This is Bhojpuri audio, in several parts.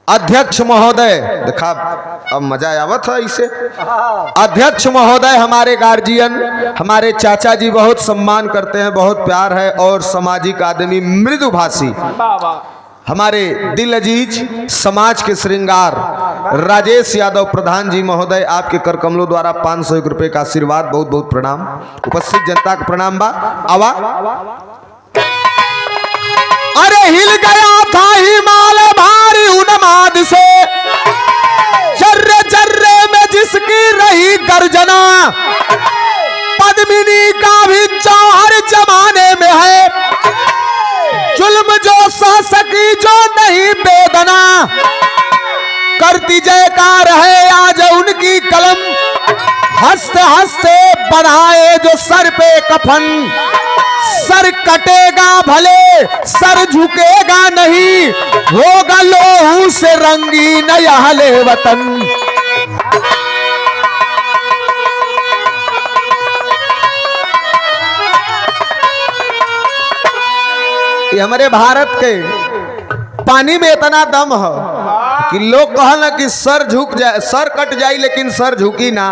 अध्यक्ष महोदय, देखा अब मजा आवत है इसे। अध्यक्ष महोदय, हमारे गार्जियन, हमारे चाचा जी बहुत सम्मान करते हैं, बहुत प्यार है, और सामाजिक आदमी, मृदुभाषी, हमारे दिल अजीज, समाज के श्रृंगार राजेश यादव प्रधान जी महोदय, आपके कर कमलों द्वारा 501 रुपए का आशीर्वाद, बहुत बहुत प्रणाम। उपस्थित जनता का प्रणाम बा। आवा। अरे हिल गया था हिमालय भारी उन्माद से, चर्रे चर्रे में जिसकी रही गर्जना, पद्मिनी का भी जौहर जमाने में है, जुल्म जो सह सकी जो नहीं बेदना, करती जयकार है आज उनकी कलम, हंसते हंसते बनाए जो सर पे कफन, सर कटेगा भले सर झुकेगा नहीं, होगा लोहू से रंगीन अहले वतन। ये हमारे भारत के पानी में इतना दम है कि लोग कहना कि सर झुक जाए, सर कट जाए लेकिन सर झुकी ना।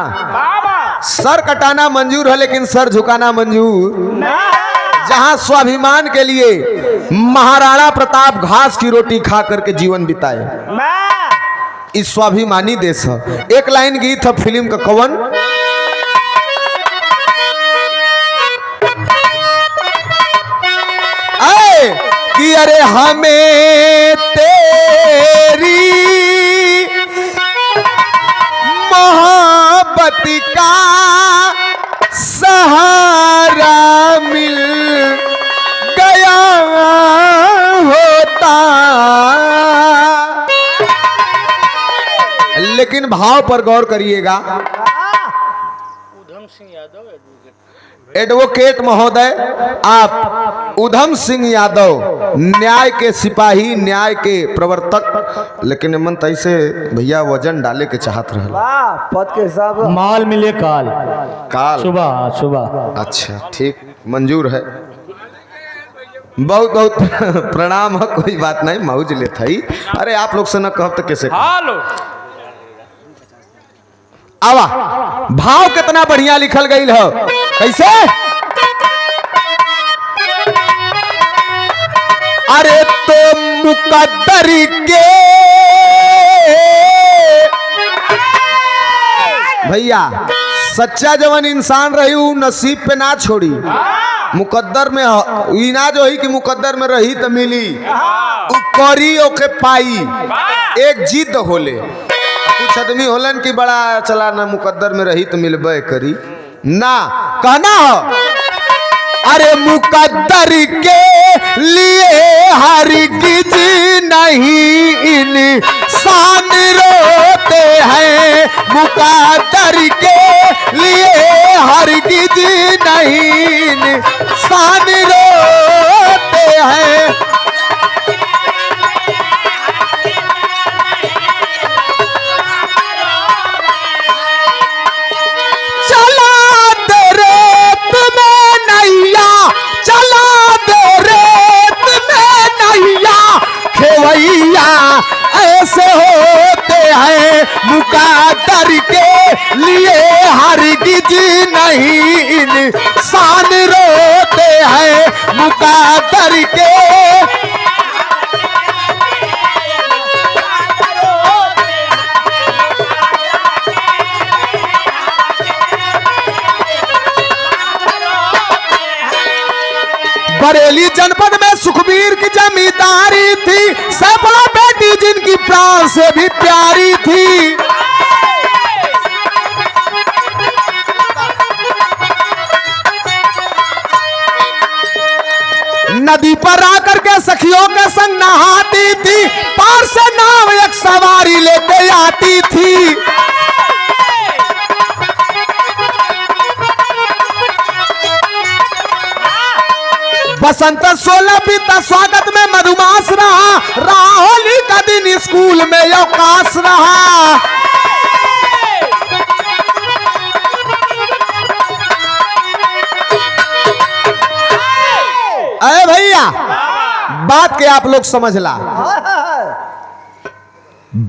सर कटाना मंजूर है लेकिन सर झुकाना मंजूर ना। जहां स्वाभिमान के लिए महाराणा प्रताप घास की रोटी खा करके जीवन बिताए, इस स्वाभिमानी देश है। एक लाइन गीत है फिल्म का, कवन कि अरे हमें तेरी मोहब्बत का सहारा मिल गया होता। लेकिन भाव पर गौर करिएगा। उधम सिंह यादव एडवोकेट महोदय, आप उधम सिंह यादव न्याय के सिपाही, न्याय के प्रवर्तक, लेकिन मन तैसे भैया वजन डाले के चाहत रहे, पद के हिसाब माल मिले काल काल सुबह सुबह। अच्छा ठीक, मंजूर है, बहुत बहुत प्रणाम है, कोई बात नहीं, मौज ले थई। अरे आप लोग से न कहब तो कैसे आवा। भाव कितना बढ़िया लिखल गई है, कैसे? अरे तो मुकद्दर के भैया, सच्चा जवन इंसान रही उ नसीब पे ना छोड़ी, मुकद्दर में इना जो ही कि मुकद्दर में रही तो मिली, उ करी ओके पाई, एक जिद होले। कुछ आदमी होलन कि बड़ा चला ना मुकद्दर में रही तो मिलबे करी ना, कहना हो अरे मुकद्दर के लिए हरगिज नहीं इंसान रोते हैं, मुकद्दर के लिए हरगिज नहीं इंसान रोते हैं। ऐसे होते हैं मुकद्दर के लिए हरगिज नहीं इंसान रोते हैं, मुकद्दर के बरेली जनपद में सुखबीर की जमींदारी थी, सैकड़ों बेटी जिनकी प्राण से भी प्यारी थी। नदी पर आकर के सखियों के संग नहाती थी, पार से नाव एक सवारी लेते आती थी। बसंत 16 बीता स्वागत में मधुमास रहा, होली का दिन स्कूल में अवकाश रहा। अरे भैया बात के आप लोग समझ ला।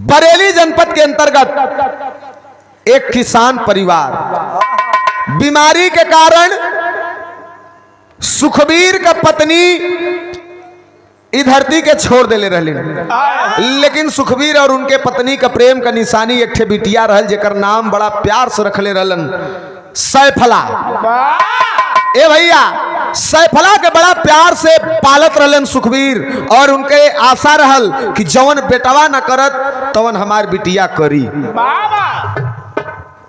बरेली जनपद के अंतर्गत एक किसान परिवार बीमारी के कारण सुखबीर का पत्नी इस धरती के छोड़ देले रहलिन। लेकिन सुखबीर और उनके पत्नी का प्रेम का निशानी एक ठे बिटिया रहल जेकर नाम बड़ा प्यार से रखले रहलन सैफला। ए भैया सैफला के बड़ा प्यार से पालत रहलन सुखबीर और उनके आशा रहल कि जवन बेटवा न करत तवन हमार बिटिया करी।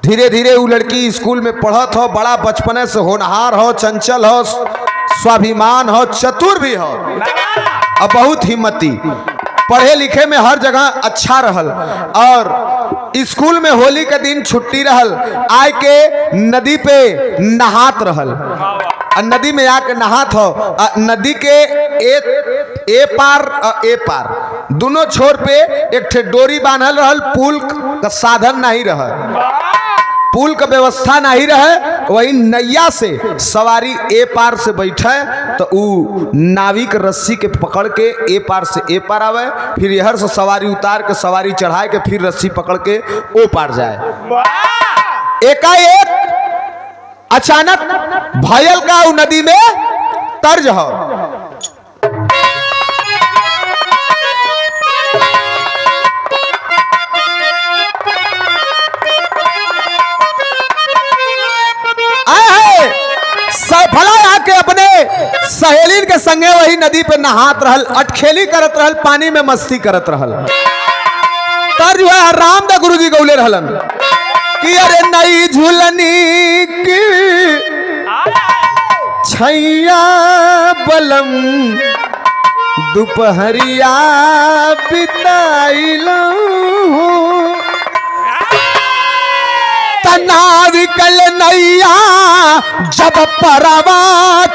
धीरे धीरे वो लड़की स्कूल में पढ़त हो, बड़ा बचपने से होनहार हो, चंचल हो, स्वाभिमान हो, चतुर भी हो और बहुत हिम्मती, पढ़े लिखे में हर जगह अच्छा रहल। और स्कूल में होली के दिन छुट्टी रहल, आय के नदी पे नहात रहल। नदी में आके नहात हो, नदी के ए पार दोनों छोर पे एक ठे डोरी बांधल रहल। पुल का साधन नहीं रहल, पुल का व्यवस्था नहीं रहे, वही नैया से सवारी ए पार से बैठे तो ऊ नाविक रस्सी के पकड़ के ए पार से ए पार आवे, फिर इधर से सवारी उतार के सवारी चढ़ाए के फिर रस्सी पकड़ के ओ पार जाए। एकाएक अचानक भयल का ऊ नदी में तर्ज हो। सैफला आके अपने सहेलीन के संगे वही नदी पे नहात रहल, अटखेली करत रहल, पानी में मस्ती करत रहल। तर जो है रामदा गुरुजी गौले रहलन कि अरे नई झूलनी की छैया बलम दोपहरिया बिताइलो नाविकल नैया जब परवा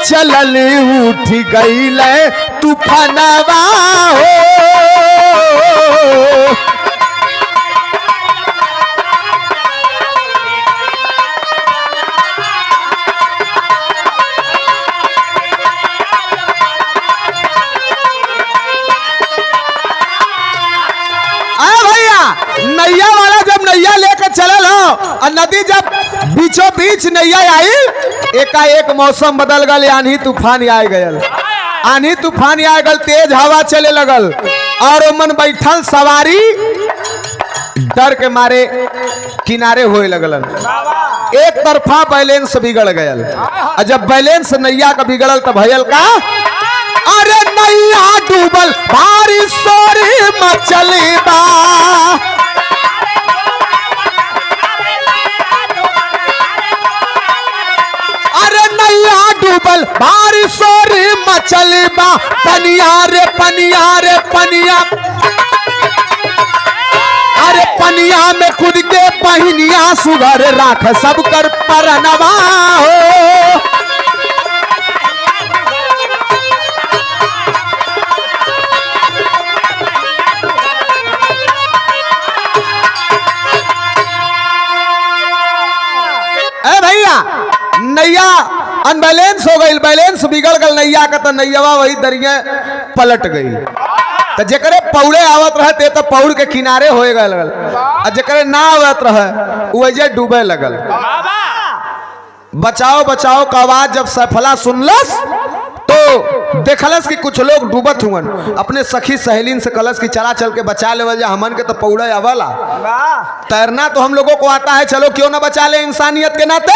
चलल उठ गईल तूफानवा हो। नैया वाला जब नैया लेकर चलल हो और नदी जब बीचों बीच नैया आई, एकाएक मौसम बदल गल, आंधी तूफान आ गयल। आंधी तूफान आ गल, तेज हवा चले लगल और मन बैठल सवारी डर के मारे किनारे होए लगलन। एक तरफा बैलेंस बिगड़ गयल और जब बैलेंस नैया का बिगड़ल तो भयल का अरे नैया डूबल बारिश सोरी मचली बा। अरे नैया डूबल बारिश सोरी मचली बा। पनिया रे पनिया रे पनिया, अरे पनिया में खुद के पहिनिया सुगर राख सब कर परनवा हो। नैया अनबैलेंस हो गई, बैलेंस बिगड़ गल नैया का, तो नैयावा वही दरिया पलट गई। तो जेकरे पौड़े आवत रहे तो पौड़ के किनारे होए गए लगल और जेकरे ना आवत रहे वही डूबे लगल। बचाओ बचाओ का आवाज जब सैफला सुनलस तो देखलस कि कुछ लोग डूबत हुवन, अपने सखी सहेलीन से कलस की चला चल के बचा ले, हमन के तो पौड़े आवला, तैरना तो हम लोगों को आता है, चलो क्यों ना बचा ले इंसानियत के नाते।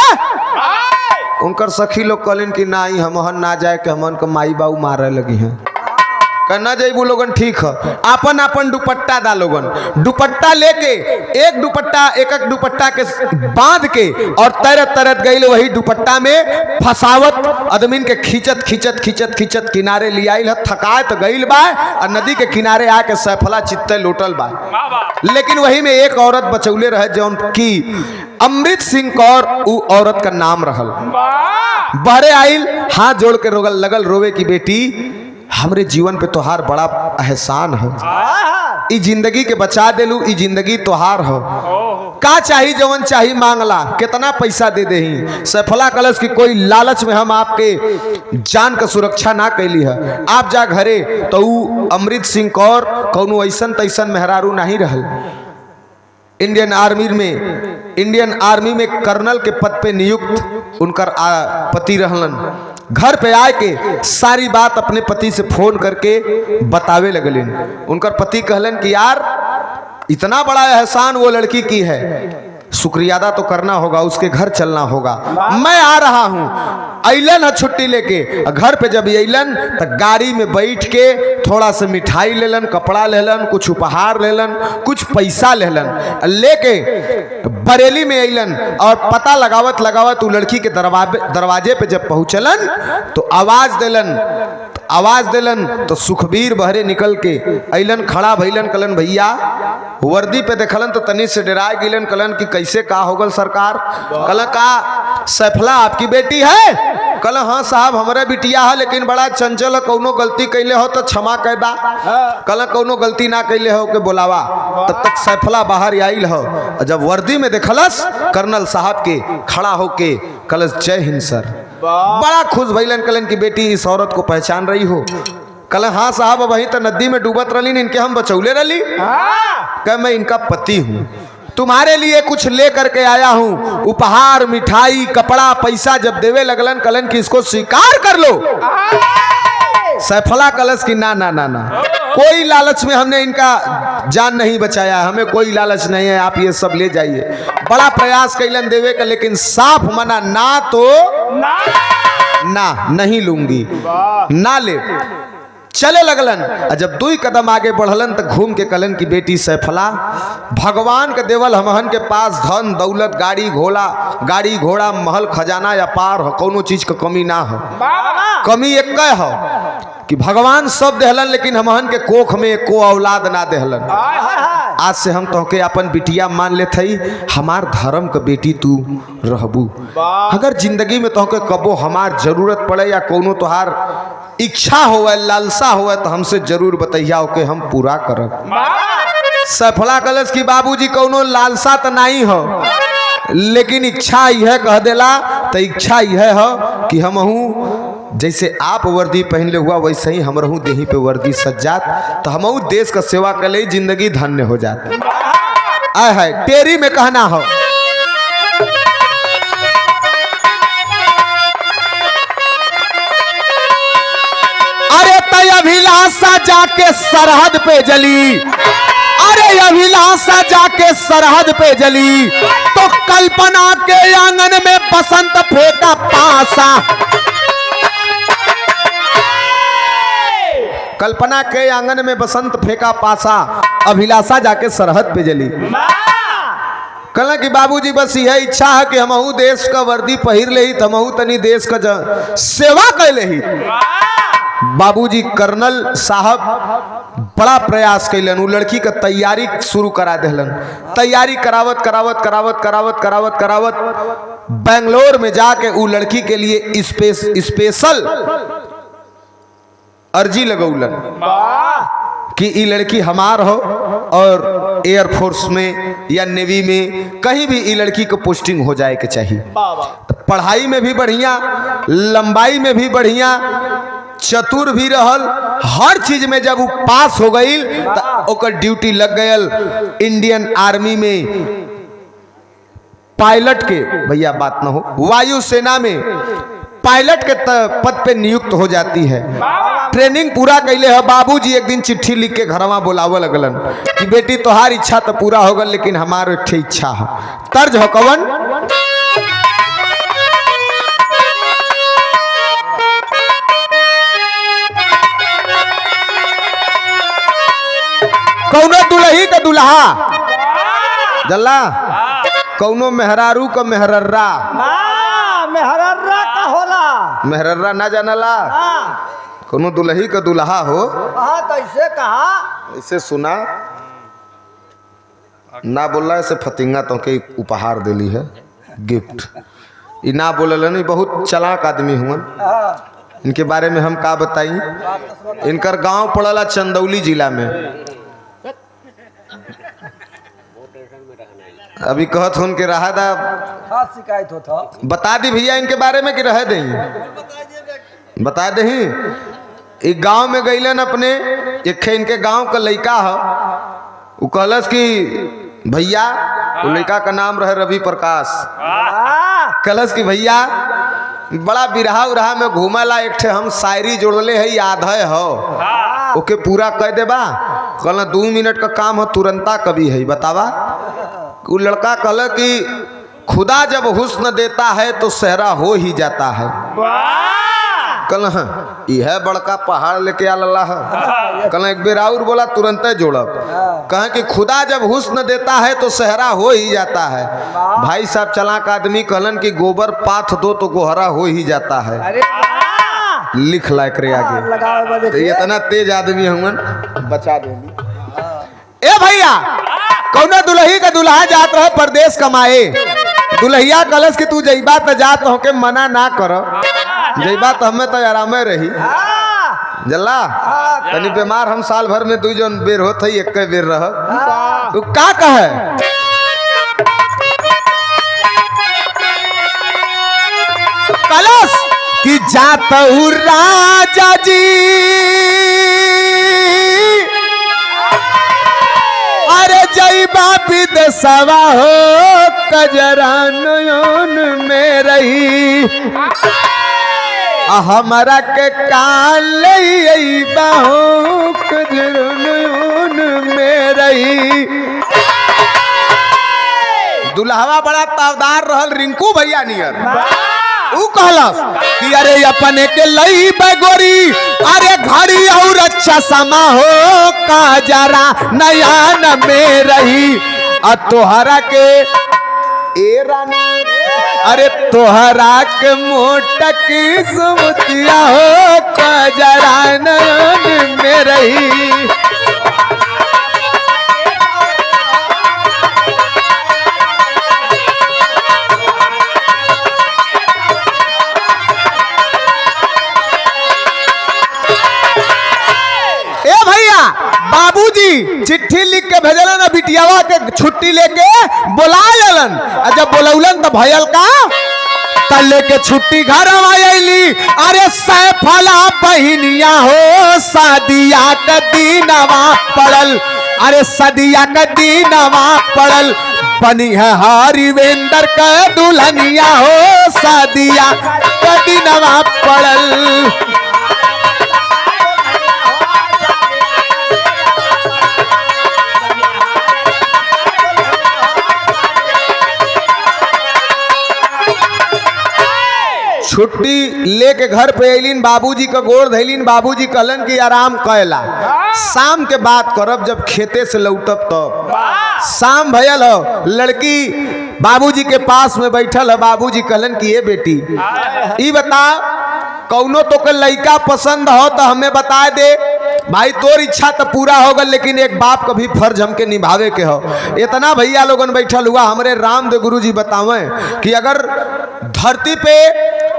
उनकर सखी लोग कहलिन कि ना ही हमहन ना जाए के हमन को माई बाबू मारे लगी हैं, करना जाइबू लोगन ठीक है। अपन अपन दुपट्टा दा लोगन, दुपट्टा लेके एक दुपट्टा के बांध के और तरत तरत गई वही दुपट्टा में फसावत आदमीन के खींचत खींचत खींचत खींचत किनारे ले आइल है। थकाए तो गईल बा और नदी के किनारे आके सैफला चित्ते लौटल बा। लेकिन वही में एक औरत बचौले रहे जौन की अमृत सिंह कौर उ औरत का नाम रहल। बहरे आइल हाथ जोड़ के लगल रोवे की बेटी हमरे जीवन पे तोहार बड़ा एहसान हो, ई जिंदगी के बचा देलू, ई जिंदगी तोहार हो, का चाही जवन चाही मांगला, कितना पैसा दे दही। सैफला कलश की कोई लालच में हम आपके जान का सुरक्षा ना कैली है। आप जा घरे तो ऊ अमृत सिंह कौर कौनो ऐसन तैसन मेहरारू नहीं रहल। इंडियन आर्मी में कर्नल के पद पे नियुक्त उनकर पति रहलन। घर पे आए के सारी बात अपने पति से फोन करके बतावे लगलिन। उनकर पति कहलन कि यार इतना बड़ा एहसान वो लड़की की है, शुक्रिया अदा तो करना होगा, उसके घर चलना होगा। मैं आ रहा हूँ। अलन है छुट्टी लेके। घर पे जब अलन तो गाड़ी में बैठ के थोड़ा सा मिठाई लेलन, कपड़ा लेलन, कुछ उपहार लेलन, कुछ पैसा लेलन, लेके बरेली में अलन। और पता लगावत लगावत वो लड़की के दरवाजे पे जब पहुँचलन तो आवाज देलन तो सुखबीर बहरे निकल के अलन, खड़ा भइलन। कलन भैया वर्दी पे देखलन तो तनी से डराए गिलन। कलन कि कैसे का होगल सरकार? कलन का सैफला आपकी बेटी है? कल हाँ साहब हमारे बिटिया है, लेकिन बड़ा चंचल है, कौनो गलती कैले हो तो क्षमा कर दा। कल कौनो गलती ना कैले हो के बोलावा। तब तक सैफला बाहर आइल हो। जब वर्दी में देखलस कर्नल साहब के, खड़ा होके कलस जय हिंद सर। बड़ा खुश भइलन। कलन की बेटी इस औरत को पहचान रही हो? कल हाँ साहब वहीं तो नदी में डूबत रही, इनके हम बचौले रही। कह मैं इनका पति हूँ, तुम्हारे लिए कुछ ले करके आया हूँ, उपहार, मिठाई, कपड़ा, पैसा। जब देवे लगलन कलन की इसको स्वीकार कर लो। सैफला कलश की ना ना ना ना, कोई लालच में हमने इनका जान नहीं बचाया, हमें कोई लालच नहीं है, आप ये सब ले जाइए। बड़ा प्रयास कैलन देवे का, लेकिन साफ मना, ना तो ना, नहीं लूंगी, ना ले। चले लगलन। जब 2 कदम आगे बढ़लन तो घूम के कलन की बेटी सैफला, भगवान के देवल हमहन के पास धन दौलत, गाड़ी घोड़ा, महल खजाना या पार हो, कोनो चीज का कमी ना हो। कमी एक हो कि भगवान सब देहलन, लेकिन हमहन के कोख में एको औलाद ना देहलन। आज से हम तोहके अपन बिटिया मान लेत हई, हमार धर्म का बेटी तू रहबू। अगर जिंदगी में तोहके कबो हमार जरूरत पड़े या कोनो तोहार इच्छा होवे, लालसा होवे तो हमसे जरूर बतैया, ओके हम पूरा करब। सैफला कलश की बाबूजी कौनो लालसा तो नहीं हो, लेकिन इच्छा यह कह देला तो इच्छा यह हो कि हमहू जैसे आप वर्दी पहनले हुआ वैसे ही हम रहूं देही पे वर्दी सज जात, तो हमहू देश का सेवा कर ले, जिंदगी धन्य हो जात। आय है टेरी में कहना हो। अरे तय अभिलाषा जाके सरहद पे जली, अरे अभिलाषा जाके सरहद पे जली, तो कल्पना के आंगन में बसंत फेंका पासा। कल्पना के आंगन में बसंत फेंका पासा, अभिलाषा जाके सरहद पे जली। कहला कि बाबूजी बस यह इच्छा है कि हमहू देश का वर्दी पहिर ले ही, हमहू तनी देश का सेवा कर ले ही। बाबूजी कर्नल साहब बड़ा प्रयास कैलन, वो लड़की का तैयारी शुरू करा देलन। तैयारी करावत करावत करावत करावत करावत करावत बेंगलोर में जाके वो लड़की के लिए स्पेशल अर्जी लगौलन कि ये लड़की हमार हो, और एयरफोर्स में या नेवी में कहीं भी ये लड़की को पोस्टिंग हो जाए के चाहिए। तो पढ़ाई में भी बढ़िया, लंबाई में भी बढ़िया, चतुर भी रहल, हर चीज में जब वो पास हो गई तो ओकर ड्यूटी लग गयल इंडियन आर्मी में पायलट के, भैया बात ना हो, वायुसेना में पायलट के पद पे नियुक्त हो जाती है। ट्रेनिंग पूरा कैले है। बाबूजी एक दिन चिट्ठी लिख के घरवा बोलावे लगलन कि बेटी तोहार इच्छा तो पूरा होगल, लेकिन हमार एक इच्छा है। तर्ज हो कवन? कौनो दुल्ही का दुल्हा जल्ला, कौनो मेहरारू का मेहरर्रा। मेहरर्रा का होला, मेहरर्रा ना जानला? कौनो दुल्ही का दुल्हा हो। तो ऐसे कहा, ऐसे सुना ना बोला, ऐसे फतिंगा तो के उपहार दिली है गिफ्ट। ये ना बोलल नहीं, बहुत चालाक आदमी हुआ। इनके बारे में हम का बताई? इनकर गांव पड़ला चंदौली जिला में। अभी कहत हुन के रहा दा हाँ शिकायत होता। बता दी भैया इनके बारे में कि रह दें बता दे। एक गांव में गईलन अपने एक इनके गांव का लड़का है। वो कहलस कि भैया, वो लड़का का नाम रहे रवि प्रकाश। कहलस कि भैया बड़ा बिरहा उरहा में घूमेला, एक ठे हम शायरी जोड़ले है याद है हो ओके पूरा कह देबा। कहला 2 मिनट का काम हो, तुरंता कभी है बतावा। वो लड़का कहला कि खुदा जब हुस्न देता है तो सहरा हो ही जाता है। कल यह बड़का पहाड़ लेके आ लल्ला है। कल एक बेर और बोला तुरंत जोड़ब। कहे कि खुदा जब हुस्न देता है तो सहरा हो ही जाता है। भाई साहब चालाक आदमी कहलन कि गोबर पाथ दो तो गोहरा हो ही जाता है। अरे लिख लायक रे आगे तो इतना तेज आदमी हमन बचा देनी। ए भैया कौना दुल्ही का दुल्हा जात रहे परदेश कमाए। दुल्हिया कलश कि तू जइबा त जात हो के मना ना कर, जइबा तो हमें तो आरामे रही जल्ला। तनी बीमार हम साल भर में 2 जन बेर होत है, एक बेर रह तू का कहे। कलश कि जात हूँ राजा जी अरे जइबा विदेशवा हो कजरा नयन में रही। हमारा के काल हो कजरा नयन में रही। दुल्हवा बड़ा तावदार रहल रिंकू भैया नियर। ऊ कहलस कि अरे अपने के लई बगोरी अरे घड़ी और अच्छा समा हो का जरा नयान में रही। आ तोहरा के ए रानी अरे तोहरा के मोटक सुमतिया हो का जरा नयन में रही। बाबूजी चिट्ठी लिख के भेजलन ना बिटियावा के छुट्टी लेके बुला लेलन। जब बोलौलन तो भयल का तल लेके छुट्टी घर आयली। अरे सैफला बहिनिया हो शादिया का दीनवा पड़ल। अरे सदिया का दीनवा पड़ल बनी है हरिवेंद्र का दुल्हनिया हो शादिया का दीनवा पड़ल। छुट्टी लेके घर पे अलिन, बाबूजी का गोड़ धैलिन। बाबूजी कहलन कि आराम कैला, शाम के बात करब जब खेते से लौटब तब। शाम भयल हो, लड़की बाबूजी के पास में बैठल है। बाबूजी कहलन कि ये बेटी ई बता कौनो तो के लड़का पसंद हो तो हमें बता दे। भाई तोर इच्छा तो पूरा होगा, लेकिन एक बाप का भी फर्ज हमके निभावे के हो। इतना भैया लोगन बैठल हुआ। हमरे रामदेव गुरु जी बतावे कि अगर धरती पे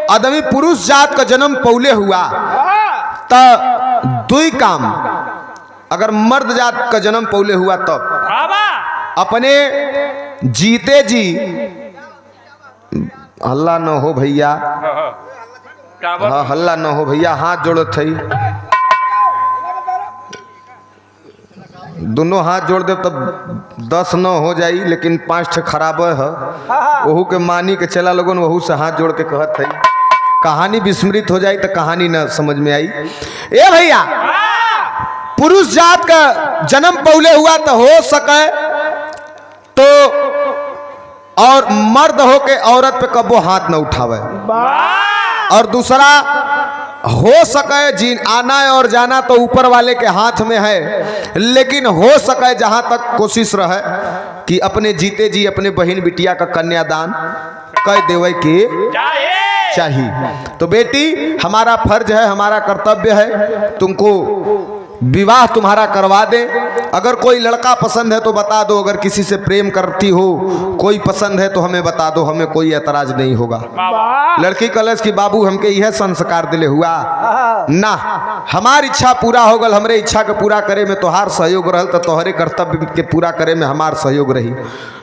आदमी पुरुष जात का जन्म पौले हुआ तो 2 काम। अगर मर्द जात का जन्म पौले हुआ तब अपने जीते जी हल्ला न हो भैया, हाँ हल्ला न हो भैया, हाथ जोड़त है दोनों हाथ जोड़ दे तब 10 न हो जाई, लेकिन 5 ठे खराब है वहू के मानी के चला लोगन वहू से हाथ जोड़ के कहत है। कहानी विस्मृत हो जाई तो कहानी न समझ में आई। ए भैया पुरुष जात का जन्म पौले हुआ तो हो सके तो और मर्द हो के औरत पे कबो हाथ न उठावे। और दूसरा हो सके आना और जाना तो ऊपर वाले के हाथ में है, लेकिन हो सके जहां तक कोशिश रहे कि अपने जीते जी अपने बहन बिटिया का कन्यादान कर देवे के चाहिए। तो बेटी हमारा फर्ज है, हमारा कर्तव्य है तुमको विवाह तुम्हारा करवा दे। अगर कोई लड़का पसंद है तो बता दो, अगर किसी से प्रेम करती हो, कोई पसंद है तो हमें बता दो, हमें कोई ऐतराज नहीं होगा। लड़की कलश की बाबू हमके यह संस्कार दिले हुआ ना, हमार इच्छा पूरा हो गल, हमरे इच्छा के पूरा करे में तोहार सहयोग रहल तो तोहरे कर्तव्य के पूरा करे में हमार सहयोग रही।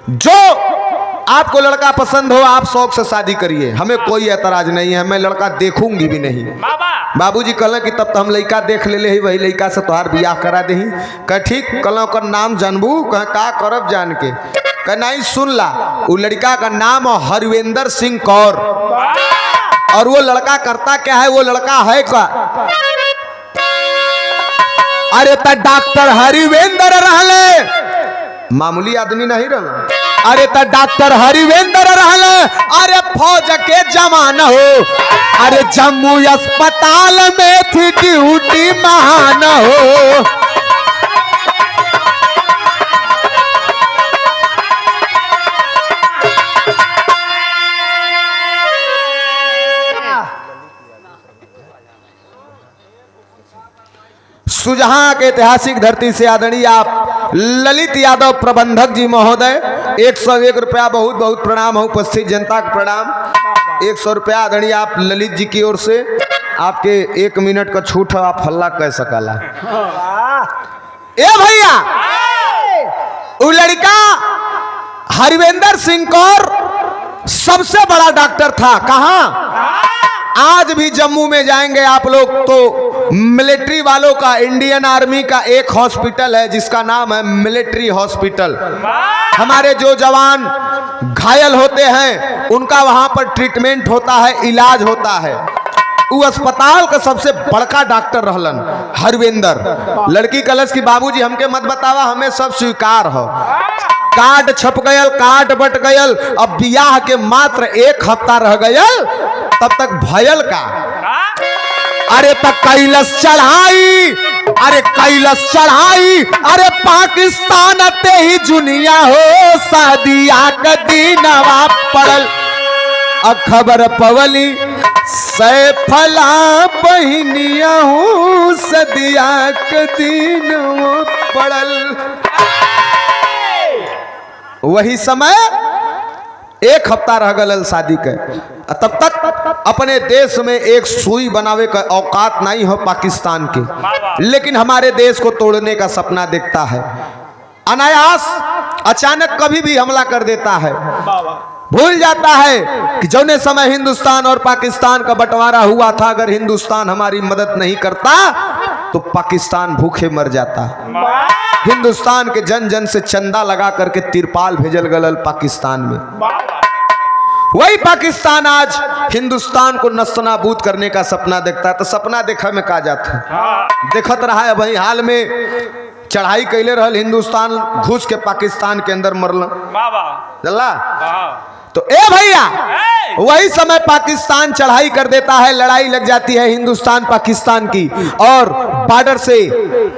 जो आपको लड़का पसंद हो आप शौक से शादी करिए, हमें कोई ऐतराज नहीं है, मैं लड़का देखूंगी भी नहीं। बाबूजी कहले कि तब तो हम लड़का देख ले ही, वही लड़का से तोहार बियाह करा दे। कह ठीक, कहलो ओकर नाम जानबू? कह का करब जान के? कह नहीं, सुन ला, वो लड़का का नाम हरविंदर सिंह कौर, और वो लड़का करता क्या है, वो लड़का है क्या? अरे त डॉक्टर हरिवेंद्र रहले, मामूली आदमी नहीं रहला। अरे त डॉक्टर हरिवेंद्र रहले, अरे फौज के जवान हो, अरे जम्मू अस्पताल में थी ड्यूटी महान हो। सुजहां के ऐतिहासिक धरती से आदरणीय आप ललित यादव प्रबंधक जी महोदय 101 रुपया, बहुत बहुत प्रणाम हो, उपस्थित जनता का प्रणाम। 100 रुपया आदरणीय आप ललित जी की ओर से, आपके 1 मिनट का छूट है, आप हल्ला कह सकला। ए भैया, वो लड़का हरविंदर सिंह कौर सबसे बड़ा डॉक्टर था। कहाँ? आज भी जम्मू में जाएंगे आप लोग तो मिलिट्री वालों का, इंडियन आर्मी का एक हॉस्पिटल है जिसका नाम है मिलिट्री हॉस्पिटल। हमारे जो जवान घायल होते हैं उनका वहां पर ट्रीटमेंट होता है, इलाज होता है। वो अस्पताल का सबसे बड़का डॉक्टर रहलन हरविंदर। लड़की कलश की बाबूजी हमके मत बतावा, हमें सब स्वीकार हो। कार्ड छप गयल, कार्ड बट गयल, अब बियाह के मात्र 1 हफ्ता रह गयल, तब तक भयल का। अरे तक कैलस चढ़ाई, अरे कैलस चढ़ाई, अरे पाकिस्तान ते ही जुनिया हो, शादिया का दीनवा पड़ल। अब खबर पवली सैफला बहनिया हो, सदिया का दीनवा पड़ल। वही समय 1 हफ्ता रह गल शादी के, तब तक अपने देश में एक सुई बनावे का औकात नहीं हो पाकिस्तान के, लेकिन हमारे देश को तोड़ने का सपना देखता है। अनायास अचानक कभी भी हमला कर देता है। भूल जाता है कि जौने समय हिंदुस्तान और पाकिस्तान का बंटवारा हुआ था, अगर हिंदुस्तान हमारी मदद नहीं करता तो पाकिस्तान भूखे मर जाता। हिंदुस्तान के जन जन से चंदा लगा करके तिरपाल भेजल गलल पाकिस्तान में। वही पाकिस्तान आज हिंदुस्तान को नस्तनाबूद करने का सपना देखता है। तो सपना देखा में का जाता है, देखत रहा है। वही हाल में चढ़ाई कैले रहल हिंदुस्तान, घुस के पाकिस्तान के अंदर मरल चला। तो ए भैया, वही समय पाकिस्तान चढ़ाई कर देता है, लड़ाई लग जाती है हिंदुस्तान पाकिस्तान की, और बॉर्डर से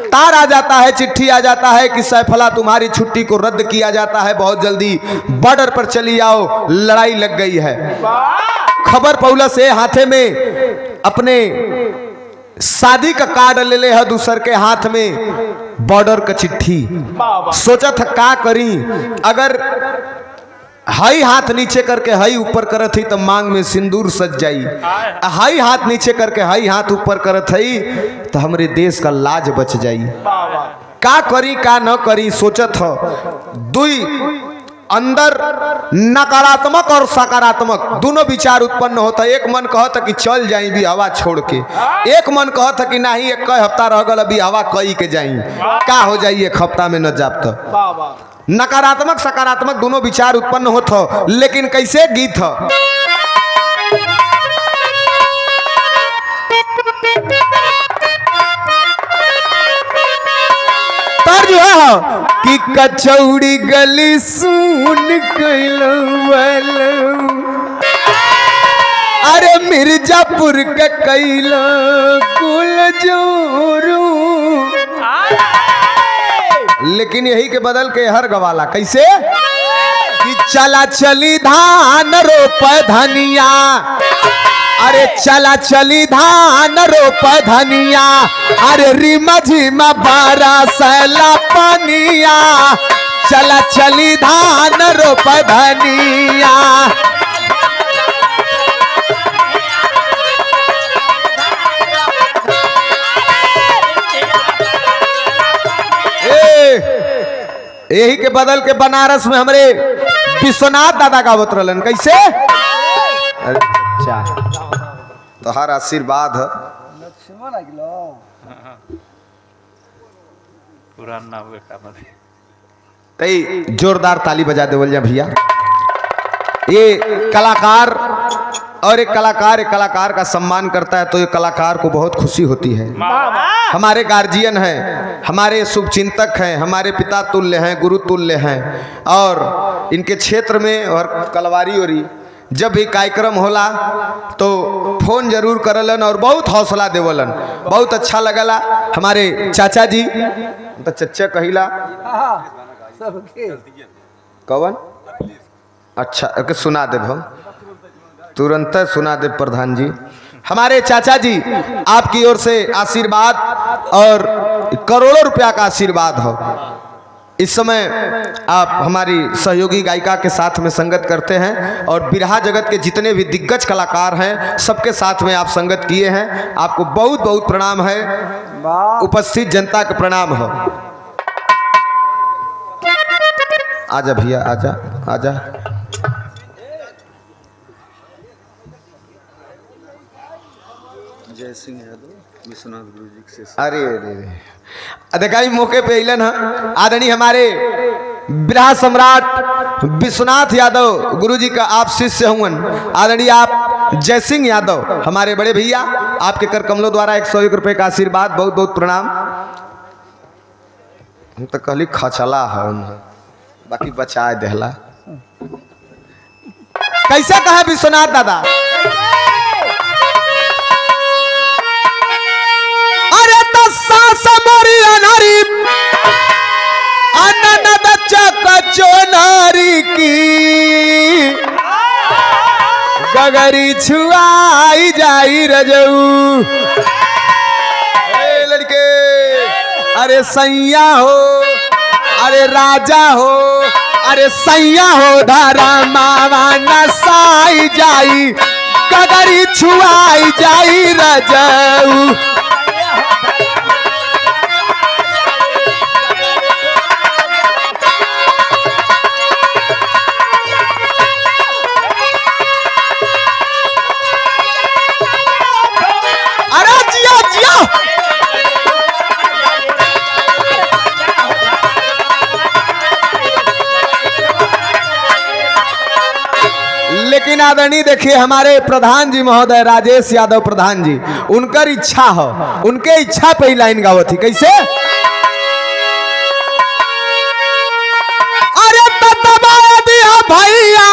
तार आ जाता है, चिट्ठी आ जाता है कि सैफला तुम्हारी छुट्टी को रद्द किया जाता है, बहुत जल्दी बॉर्डर पर चली आओ, लड़ाई लग गई है। खबर पौला से हाथे में अपने शादी का कार्ड ले ले है, दूसर के हाथ में बॉर्डर का चिट्ठी। सोचा था का करी, अगर हाई हाथ नीचे करके हाई ऊपर करत ही तो मांग में सिंदूर सज जाई, हाई हाथ नीचे करके हाई हाथ ऊपर करत ही तो हमरे देश का लाज बच जाई। का करी का न करी सोचत हो। दुई अंदर नकारात्मक और सकारात्मक दोनों विचार उत्पन्न होता है। एक मन कहता कि चल जाई भी हवा छोड़ के, एक मन कहता कि नहीं 1 हफ्ता रह गल अभी हवा कई के जाई, का हो जाई 1 हफ्ता में न जाप। तो नकारात्मक सकारात्मक दोनों विचार उत्पन्न होते हो, लेकिन कैसे गीत हो। तर्ज है कि कचौड़ी गली सुन कैलो, अरे मिर्जापुर के कैलो कुल जोरू, लेकिन यही के बदल के हर गवाला कैसे कि चला चली धान रोप धनिया, अरे चला चली धान रोप धनिया, अरे रिमा झिमा बारा सैला पनिया, चला चली धान रोप धनिया। यही के बदल के बनारस में हमरे विश्वनाथ दादा का अवतरलन कैसे। अच्छा तोहार आशीर्वाद है। लक्ष्मण अगलो पुरान नाम के काम है। कई जोरदार ताली बजा देवल जा भैया। ये कलाकार और एक कलाकार का सम्मान करता है तो ये कलाकार को बहुत खुशी होती है। हमारे गार्जियन हैं, हमारे शुभचिंतक हैं, हमारे पिता तुल्य हैं, गुरु तुल्य हैं और इनके क्षेत्र में और कलवारी ओरी जब भी कार्यक्रम होला तो फोन जरूर करलन और बहुत हौसला देवलन। बहुत अच्छा लगला। हमारे चाचा जी तो चच्चा कहिला सबके कवन अच्छा एक सुना दे हम तुरंत सुना दे प्रधान जी। हमारे चाचा जी आपकी ओर से आशीर्वाद और करोड़ों रुपया का आशीर्वाद हो। इस समय आप हमारी सहयोगी गायिका के साथ में संगत करते हैं और बिरहा जगत के जितने भी दिग्गज कलाकार हैं सबके साथ में आप संगत किए हैं। आपको बहुत बहुत प्रणाम है। उपस्थित जनता का प्रणाम हो। आजा भैया आजा आजा। जय सिंह यादव विश्वनाथ गुरु जी से। अरे अरे देखा मौके पे अलन है आदरणीय हमारे बिरहा सम्राट विश्वनाथ यादव गुरु जी का आप शिष्य हुन आदरणीय आप जय सिंह यादव हमारे बड़े भैया आपके कर कमलों द्वारा 101 रुपए का आशीर्वाद बहुत बहुत प्रणाम। हम तो कहली खचला है बाकी बचाए देहला। कैसा कहा विश्वनाथ दादा। अरे सास मोरी अनारी अननद चकचो नारी की गगरी छुआई जाई रजऊ। लड़के अरे सैया हो अरे राजा हो अरे सैया हो धारा मावा नसाई जाई गगरी छुआई जाई रजऊ। लेकिन आदरणीय देखिए हमारे प्रधान जी महोदय राजेश यादव प्रधान जी उनकर इच्छा हो उनके इच्छा पे ही लाइन गावत थी कैसे। अरे दबाई दिया भैया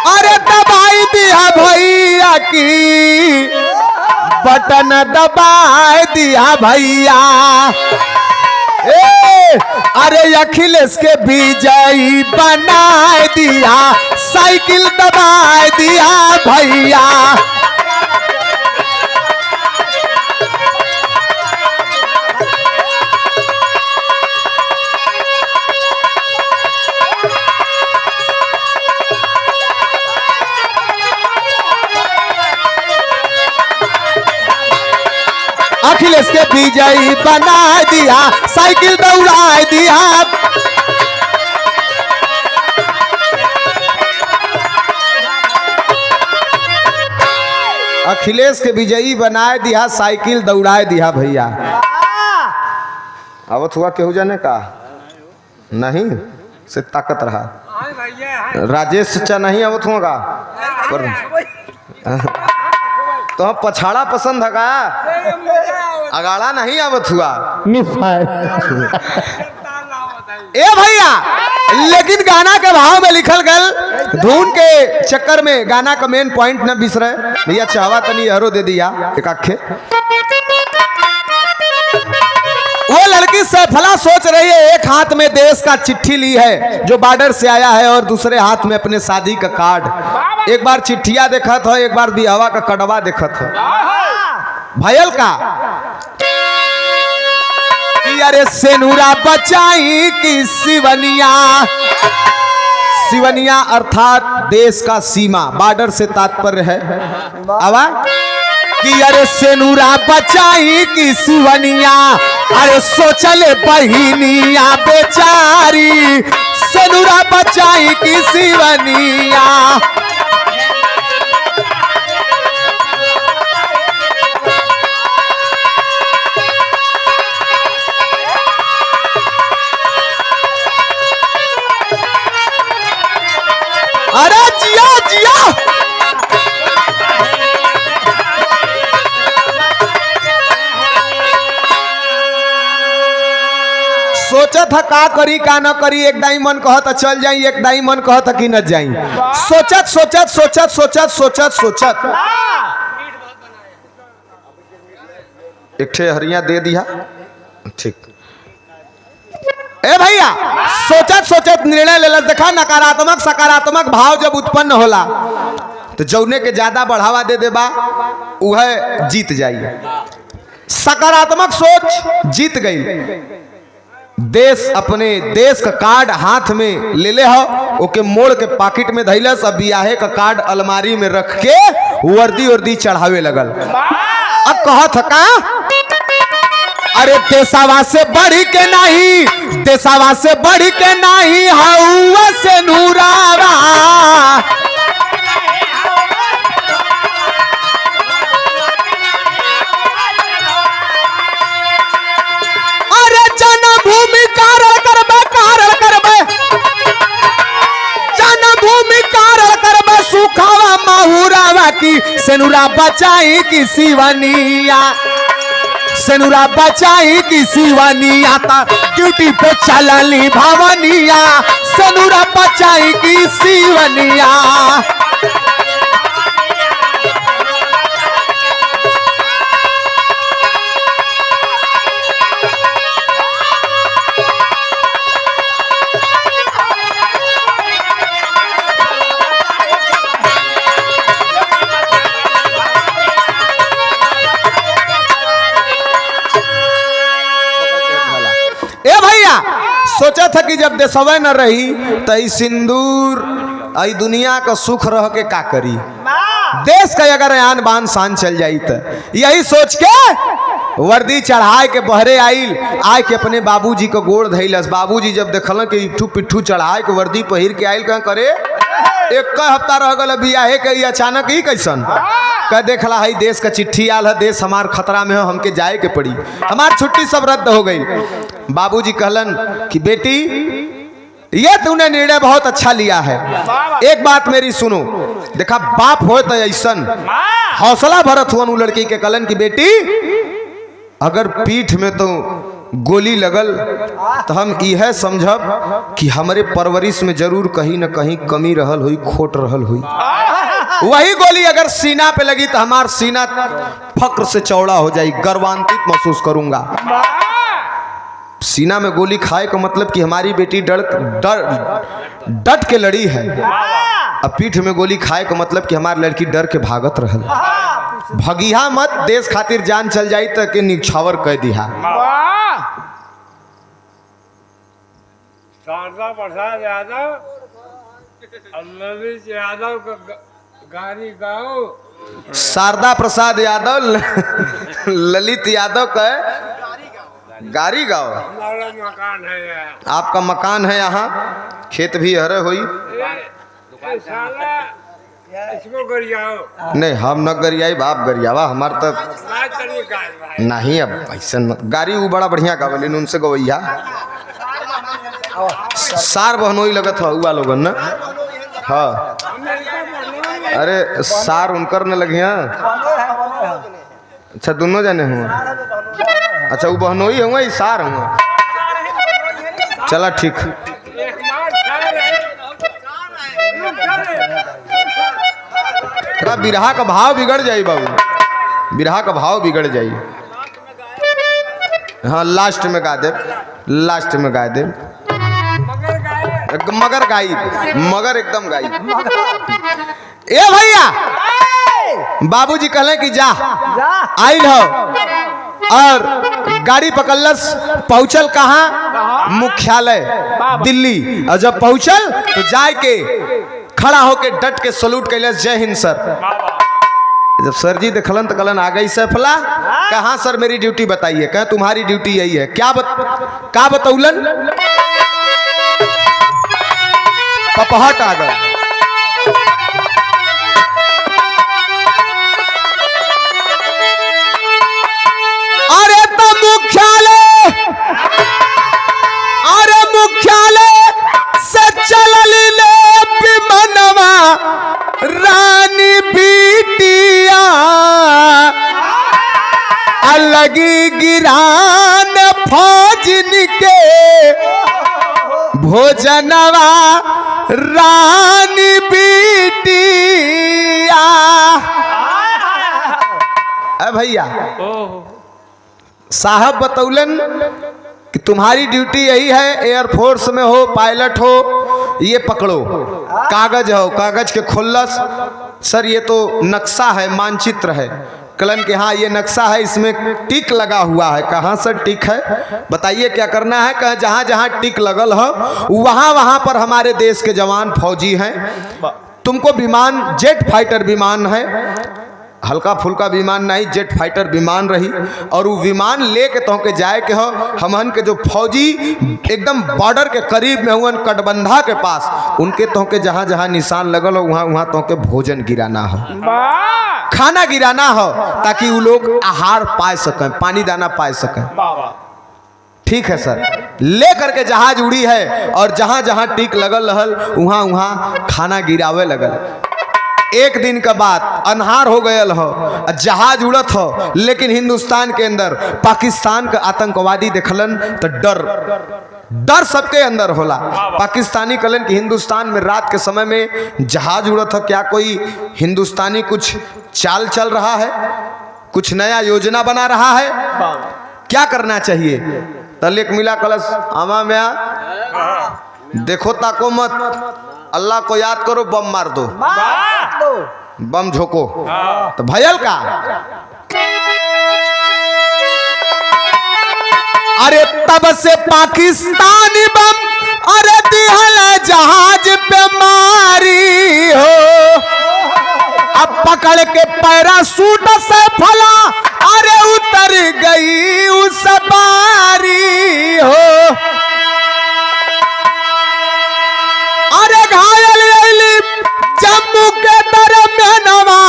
अरे दबाई दिया भैया की बटन दबाई दिया भैया। अरे अखिलेश के विजयी बनाए दिया साइकिल दबाए दिया भैया। अखिलेश के विजयी बना दिया साइकिल दौड़ा दिया। अखिलेश के विजयी बना दिया साइकिल दौड़ा दिया भैया। आवत हुआ केहू जाने का नहीं से ताकत रहा राजेश चचा नहीं आवत हुआ का तो हम पछाड़ा पसंद है का अगाड़ा नहीं आवत हुआ ए भैया। लेकिन गाना के भाव में लिखल गल धुन के चक्कर में गाना का मेन पॉइंट न बिसरे भैया। चाहवा तनी हरो दे दिया एक आखे वो लड़की सैफला सोच रही है, एक हाथ में देश का चिट्ठी ली है जो बॉर्डर से आया है और दूसरे हाथ में अपने शादी का कार्ड। एक बार चिट्ठिया देखा था, एक बार बिहावा का कड़वा देखा था। भयल का कि अरे सेनुरा बचाई की सिवनिया, सिवनिया अर्थात देश का सीमा, बॉर्डर से तात्पर्य है। आवाज कि अरे सेनुरा बचाई की सिवनिया, अरे सोचले बहिनिया बेचारी, सेनुरा बचाई की सिवनिया। अरे जिया जिया, सोचा था का करी का न करी, एक दाई मन कहता चल जाई, एक दाई मन कहता कि न जाई। सोचत सोचत सोचत सोचत सोचत सोचत एक ठे हरिया दे दिया। ठीक ए भैया, सोचत सोचत निर्णय ले। देखा नकारात्मक सकारात्मक भाव जब उत्पन्न होला तो जौने के ज्यादा बढ़ावा दे देबा वह जीत जाई। सकारात्मक सोच जीत गई। देश अपने देश का कार्ड हाथ में ले ले हो, ओके मोड़ के पॉकेट में धैलस। अब बियाहे का कार्ड अलमारी में रख के वर्दी वर्दी चढ़ावे लगल। अब कहत का अरे देशवा से बढ़ के नहीं, देशवा से बढ़ के नहीं हवा से नूरावा, अरे जन्मभूमि कारण करबे, जन्मभूमि कारण करबे, सुखावा माहुरावा की सेनुरा बचाई की सिवनिया, सेनुरा बचाई की सिवनिया, ड्यूटी पे चलली भवनिया, सेनुरा बचाई की सिवनिया। सोचा था कि जब देशवा न रही तो सिंदूर आई दुनिया का सुख रह के का करी, देश का अगर आन बान शान चल जाई तो यही सोच के वर्दी चढ़ाए के बहरे आइल, आए के अपने बाबूजी को गोड़ धैलस। बाबूजी जब देखल कि इट्ठू पिट्ठू चढ़ाए के वर्दी पहिर के आइल, कहाँ करे एक हफ्ता रह गल बियाहे के, अचानक ही कैसन कह देखला है देश का चिट्ठी आल है, देश हमार खतरा में हो, हमके जाए के पड़ी, हमार छुट्टी सब रद्द हो गई। बाबूजी कहलन कि बेटी ये तूने निर्णय बहुत अच्छा लिया है, एक बात मेरी सुनो। देखा बाप हो तो ऐसन हौसला भरत हुआ उ लड़की के कहलन कि बेटी अगर पीठ में तो गोली लगल तो हम यह समझब कि हमारे परवरिश में जरूर कहीं न कहीं कमी रहल हुई, खोट रहल हुई। वही गोली अगर सीना पे लगी तो हमार सीना फक्र से चौड़ा हो जाए, गर्वान्वित महसूस करूंगा। सीना में गोली खाए का मतलब कि हमारी बेटी डट के लड़ी है, अब पीठ में गोली खाए का मतलब कि हमारी लड़की डर के भागत रहल। भगिया मत, देश खातिर जान चल जाई तो के निछावर कह दिया। शारदा प्रसाद यादव, ललित यादव का गारी गाँव, शारदा प्रसाद यादव ललित यादव का गारी गाँव हमारा मकान है यहाँ। आपका मकान है यहाँ, खेत भी हरे हुई। इसको गरियाओ नहीं हम न गरियाई, बाप गरियावा हमार तक नहीं। अब ऐसा गाड़ी वो बड़ा बढ़िया गावलिन, उनसे गवैया सार बहनोई लगत है हुआ लोगन न। हाँ अरे सार उनकर न लगिया। अच्छा दोनों जाने हुआ, अच्छा वो बहनोई हुआ सार हुआ, चला ठीक। बिरहा का भाव बिगड़ जाई बाबू, बिरहा का भाव बिगड़ जाई। हाँ लास्ट में गा दे, लास्ट में गा दे। मगर गाई, मगर एकदम गाई। ए भैया बाबूजी कहले कि जा आइल हो और गाड़ी पकड़लस, पहुंचल कहाँ? मुख्यालय दिल्ली। और जब पहुंचल तो जाए के खड़ा होके डट के सलूट कैलस, जय हिंद सर। जब सर जी देखलन तो कहलन आ गई सैफला। कहाँ सर मेरी ड्यूटी बताइए। कहे तुम्हारी ड्यूटी यही है। क्या बतौलन? पपहट आ गए। अरे तो मुख्यालय, अरे मुख्यालय से चलल ले विमानवा रानी बिटिया, अलगी गिरान फौजन के भोजनवा रानी बिटिया। भैया साहब बतौलन कि तुम्हारी ड्यूटी यही है, एयरफोर्स में हो, पायलट हो, ये पकड़ो। कागज हो, कागज के खोलस। सर ये तो नक्शा है, मानचित्र है। कलन के हाँ ये नक्शा है, इसमें टिक लगा हुआ है। कहाँ सर टिक है? बताइए क्या करना है? कहा जहाँ जहाँ टिक लगल हो वहाँ वहाँ पर हमारे देश के जवान फौजी हैं। तुमको विमान जेट फाइटर विमान है, हल्का फुल्का विमान नहीं, जेट फाइटर विमान रही। और वो विमान लेके तो के जाए के हो। हमन के जो फौजी एकदम बॉर्डर के करीब में हुन, कटबंधा के पास, उनके तो के जहाँ जहाँ निशान लगल हो वहाँ वहाँ तो के भोजन गिराना हो, खाना गिराना हो, ताकि वो लोग आहार पाए सकें, पानी दाना पाए सकें। ठीक है सर। ले करके जहाज उड़ी है और जहाँ जहाँ टिक लगल रहल वहाँ वहाँ खाना गिरावे लगल। एक दिन का बात, अन्हार हो गयल हो, जहाज उड़त हो, लेकिन हिंदुस्तान के अंदर पाकिस्तान के आतंकवादी देखलन तो डर सबके अंदर होला। पाकिस्तानी कहलन कि हिंदुस्तान में रात के समय में जहाज उड़त हो, क्या कोई हिंदुस्तानी कुछ चाल चल रहा है, कुछ नया योजना बना रहा है, क्या करना चाहिए? तलेक मिला कलश आमा में देखो ताको मत, अल्लाह को याद करो, बम मार दो, बम झोंको। तो भयल का? अरे तब से पाकिस्तानी बम अरे दिहल जहाज पे मारी हो। अब पकड़ के पैरासूट से फला अरे उतर गई उस बारी हो। अरे घायल जम्मू के दरमियानवा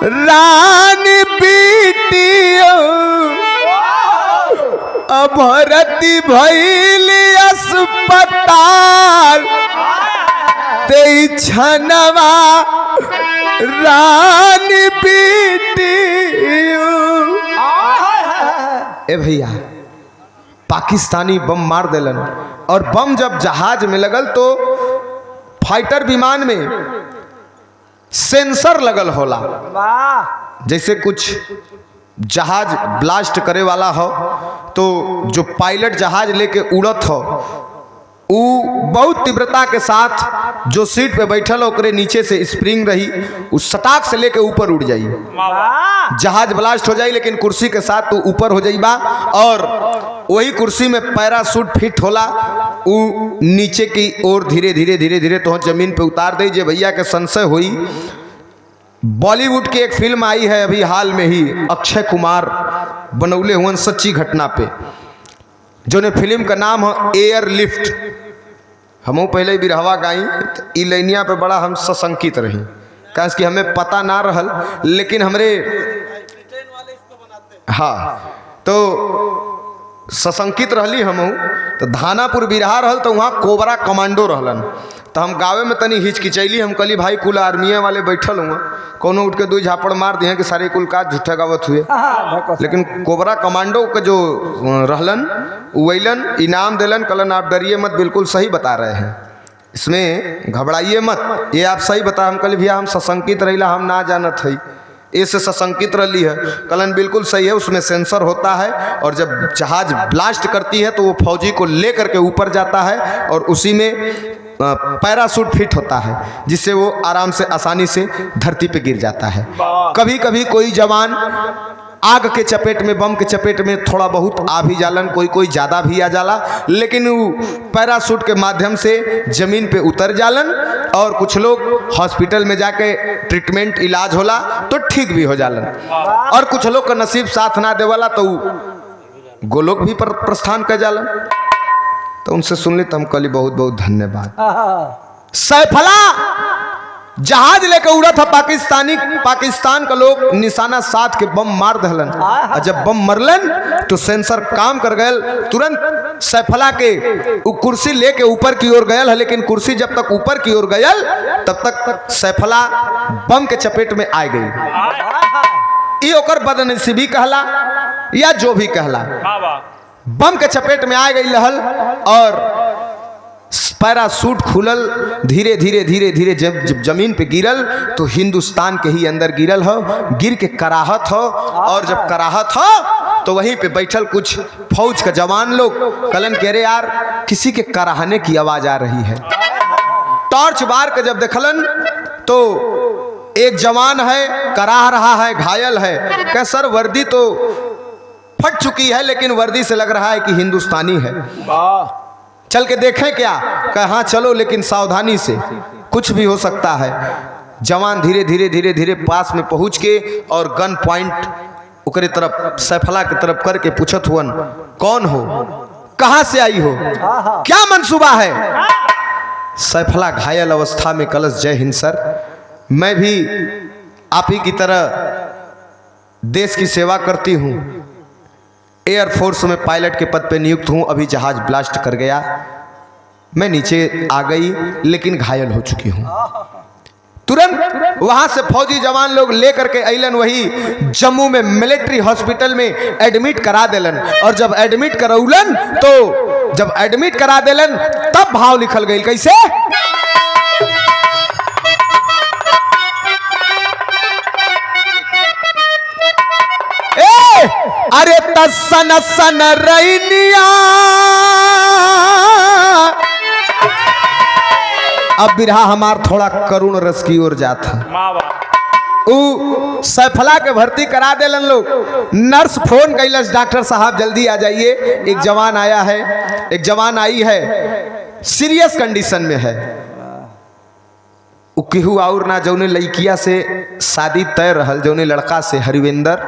रानी बेटियों, भर्ती भइली अस्पताल ते छनवा रानी बेटियों। ए भैया पाकिस्तानी बम मार देलन, और बम जब जहाज में लगल तो फाइटर विमान में सेंसर लगल होला। जैसे कुछ जहाज ब्लास्ट करे वाला हो तो जो पायलट जहाज लेके उड़त हो वो बहुत तीव्रता के साथ जो सीट पे बैठल ओकरे नीचे से स्प्रिंग रही, उस सटाक से लेके ऊपर उड़ जाई, जहाज ब्लास्ट हो जाई, लेकिन कुर्सी के साथ तो ऊपर हो जाई बा। और वही कुर्सी में पैरासूट फिट होला, वो नीचे की ओर धीरे धीरे धीरे धीरे तो जमीन पे उतार दे। जे भैया के संशय हुई, बॉलीवुड की एक फिल्म आई है अभी हाल में ही, अक्षय कुमार बनौले हुए सच्ची घटना पे, जो ने फिल्म का नाम है एयर लिफ्ट। हम पहले बिरहवा गाई, ई लाइनिया पे बड़ा हम सशंकित रही, काश कि हमें पता ना रहल, लेकिन हमरे हाँ तो सशंकित रहली हम। तो धानापुर बिरहा रहल तो वहाँ कोबरा कमांडो रहलन, तो हम गावे में तनी हिचकिचैली। हम कहली भाई कुल आर्मिया वाले बैठल हुआ, कोनो उठ के दो झापड़ मार दिए कि सारे कुल का झूठा गावत हुए। लेकिन कोबरा कमांडो के जो रहलन वैलन इनाम दिलन, कहलन आप डरिए मत, बिल्कुल सही बता रहे हैं, इसमें घबराइए मत, ये आप सही बता। हम कहली भैया हम सशंकित रहिला, हम ना जानत है, ऐसे सशंकित रही है। कलन बिल्कुल सही है, उसमें सेंसर होता है और जब जहाज ब्लास्ट करती है तो वो फौजी को लेकर के ऊपर जाता है और उसी में पैराशूट फिट होता है जिससे वो आराम से आसानी से धरती पे गिर जाता है। कभी कभी कोई जवान आग के चपेट में, बम के चपेट में थोड़ा बहुत आ भी जालन, कोई ज़्यादा भी आ जाला, लेकिन वो पैराशूट के माध्यम से ज़मीन पे उतर जालन और कुछ लोग हॉस्पिटल में जाके ट्रीटमेंट इलाज होला तो ठीक भी हो जालन, और कुछ लोग का नसीब साथ ना देवाला तो गोलोक भी पर प्रस्थान कर जालन। तो उनसे सुन ली तो हम कहली बहुत बहुत धन्यवाद। सैफला जहाज लेकर उड़ा था पाकिस्तान का लोग निशाना साध के बम मार दहलन, और जब बम मरलन तो सेंसर काम कर गए। तुरंत सैफला के वो कुर्सी लेके ऊपर की ओर गयल है, लेकिन कुर्सी जब तक ऊपर की ओर गयल तब तक सैफला बम के चपेट में आ गई। ये ओकर बदनसीबी कहला या जो भी कहला, बम के चपेट में आ गई लहल और पैराशूट खुलल, धीरे धीरे धीरे धीरे जब जमीन पे गिरल तो हिंदुस्तान के ही अंदर गिरल हो, गिर के कराहत हो, और जब कराहत हो तो वहीं पे बैठल कुछ फौज का जवान लोग कलन कह रहे यार किसी के कराहने की आवाज आ रही है। टॉर्च बार के जब देखलन तो एक जवान है कराह रहा है, घायल है। कह सर वर्दी तो फट चुकी है लेकिन वर्दी से लग रहा है कि हिंदुस्तानी है, चल के देखें क्या? कहा हाँ चलो, लेकिन सावधानी से, कुछ भी हो सकता है। जवान धीरे धीरे धीरे धीरे पास में पहुंच के और गन पॉइंट उकरे तरफ सैफला की तरफ करके पूछत हुअन कौन हो, कहां से आई हो, क्या मंसूबा है? सैफला घायल अवस्था में कलश जय हिंद सर, मैं भी आप ही की तरह देश की सेवा करती हूँ, एयरफोर्स में पायलट के पद पे नियुक्त हूँ, अभी जहाज ब्लास्ट कर गया, मैं नीचे आ गई लेकिन घायल हो चुकी हूँ। तुरंत वहां से फौजी जवान लोग लेकर के अइलन, वही जम्मू में मिलिट्री हॉस्पिटल में एडमिट करा देलन, और जब एडमिट करौलन तो जब एडमिट करा देलन तब भाव लिखल गई कैसे? अरे तसन सन रैनिया, अब बिरहा हमार थोड़ा करुण रस की ओर जाता। सैफला के भर्ती करा देलन लोग, नर्स फोन कैलस डॉक्टर साहब जल्दी आ जाइए, एक जवान आया है, एक जवान आई है, सीरियस कंडीशन में है। केहू और ना जौने लड़किया से शादी तय रहल, जौने लड़का से हरिवेंदर,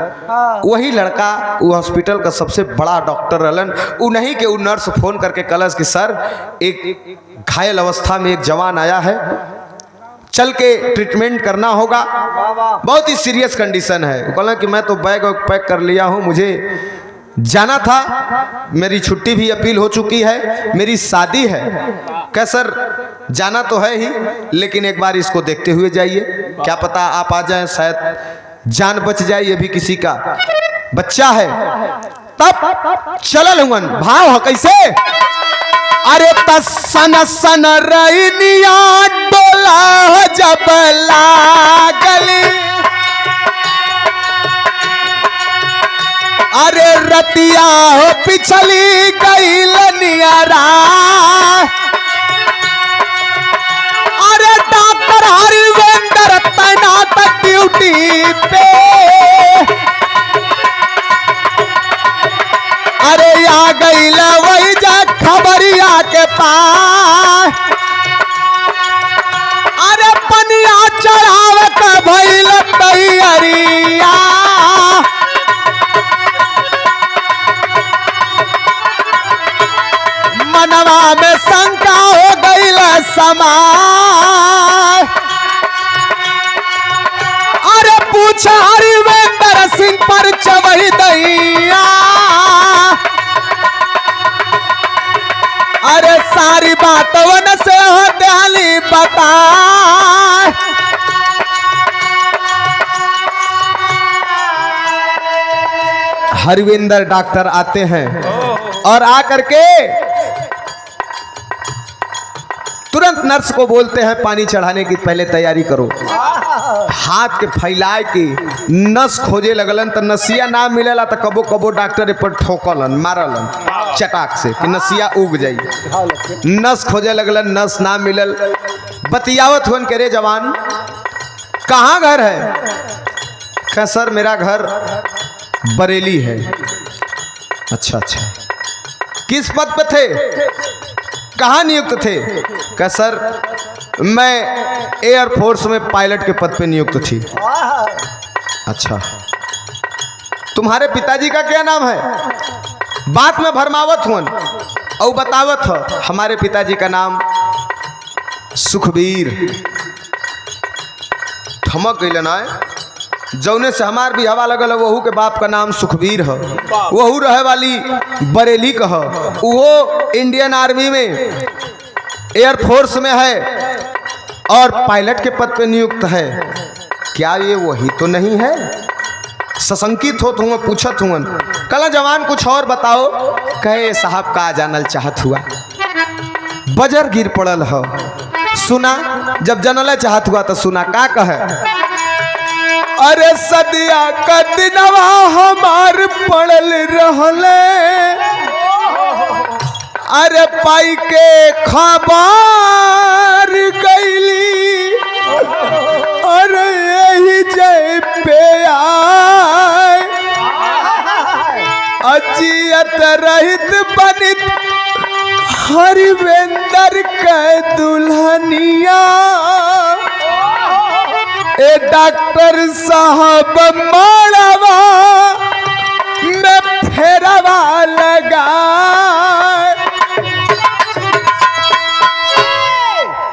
वही लड़का वो हॉस्पिटल का सबसे बड़ा डॉक्टर रहलन। उन्हीं के वो नर्स फोन करके कलस कि सर एक घायल अवस्था में एक जवान आया है, चल के ट्रीटमेंट करना होगा, बहुत ही सीरियस कंडीशन है। वो कहला कि मैं तो बैग पैक कर लिया हूँ, मुझे जाना था, मेरी छुट्टी भी अपील हो चुकी है, मेरी शादी है। क्या सर जाना तो है ही, लेकिन एक बार इसको देखते हुए जाइए, क्या पता आप आ जाएं, शायद जान बच जाए, ये भी किसी का बच्चा है। तब चलल हुन भाव है कैसे? अरे तसन सन रैनिया डोला जब लागली, अरे रतिया हो पिछली गई नियरा, अरे डॉक्टर हरिवेंदर तैनात ड्यूटी पे, अरे आ गई वही जा खबरिया के पास, अरे पनिया चढ़ाव का भइल तैयारिया, मनवा में शंका हो गई समाय, अरे पूछा हरिवेंदर सिंह पर चवही दैया, अरे सारी बात वन से हो दयाली बता, हरिवेंदर डॉक्टर आते हैं और आकर के तुरंत नर्स को बोलते हैं पानी चढ़ाने की पहले तैयारी करो। हाथ के फैलाए के नस खोजे लगलन तो नसिया ना मिलेला तो कबो कबो डॉक्टर पर ठोकलन मारलन चटाक से कि नसिया उग जाई। नस खोजे लगलन, नस ना मिलल। बतियावत हुन के रे जवान कहाँ घर है? कह सर मेरा घर बरेली है। अच्छा अच्छा, किस पद पे थे? कहाँ नियुक्त थे? कह सर मैं एयरफोर्स में पायलट के पद पे नियुक्त थी। अच्छा, तुम्हारे पिताजी का क्या नाम है? बात में भरमावत हुन और बतावत हो हमारे पिताजी का नाम सुखबीर। थमक गई ना, जौने से हमार भी हवा लगल वहू के बाप का नाम सुखबीर है, वहू रहे वाली बरेली का है, वो इंडियन आर्मी में एयरफोर्स में है और पायलट के पद पे नियुक्त है। क्या ये वही तो नहीं है? सशंकित होत हुआ, पूछत हुआ। कल जवान कुछ और बताओ। कहे साहब का जानल चाहत हुआ, बजर गिर पड़ल हो। सुना, जब जनल चाहत हुआ तो सुना का कहे। अरे सदिया का दिनवा हमार पड़ल रहले, अरे पाई के खबर गईली, अरे यही जय पे आए अजियत रहित बनित हरिवेंद्र के दुल्हनिया। ए डॉक्टर साहब माड़वा में फेरवा लगा।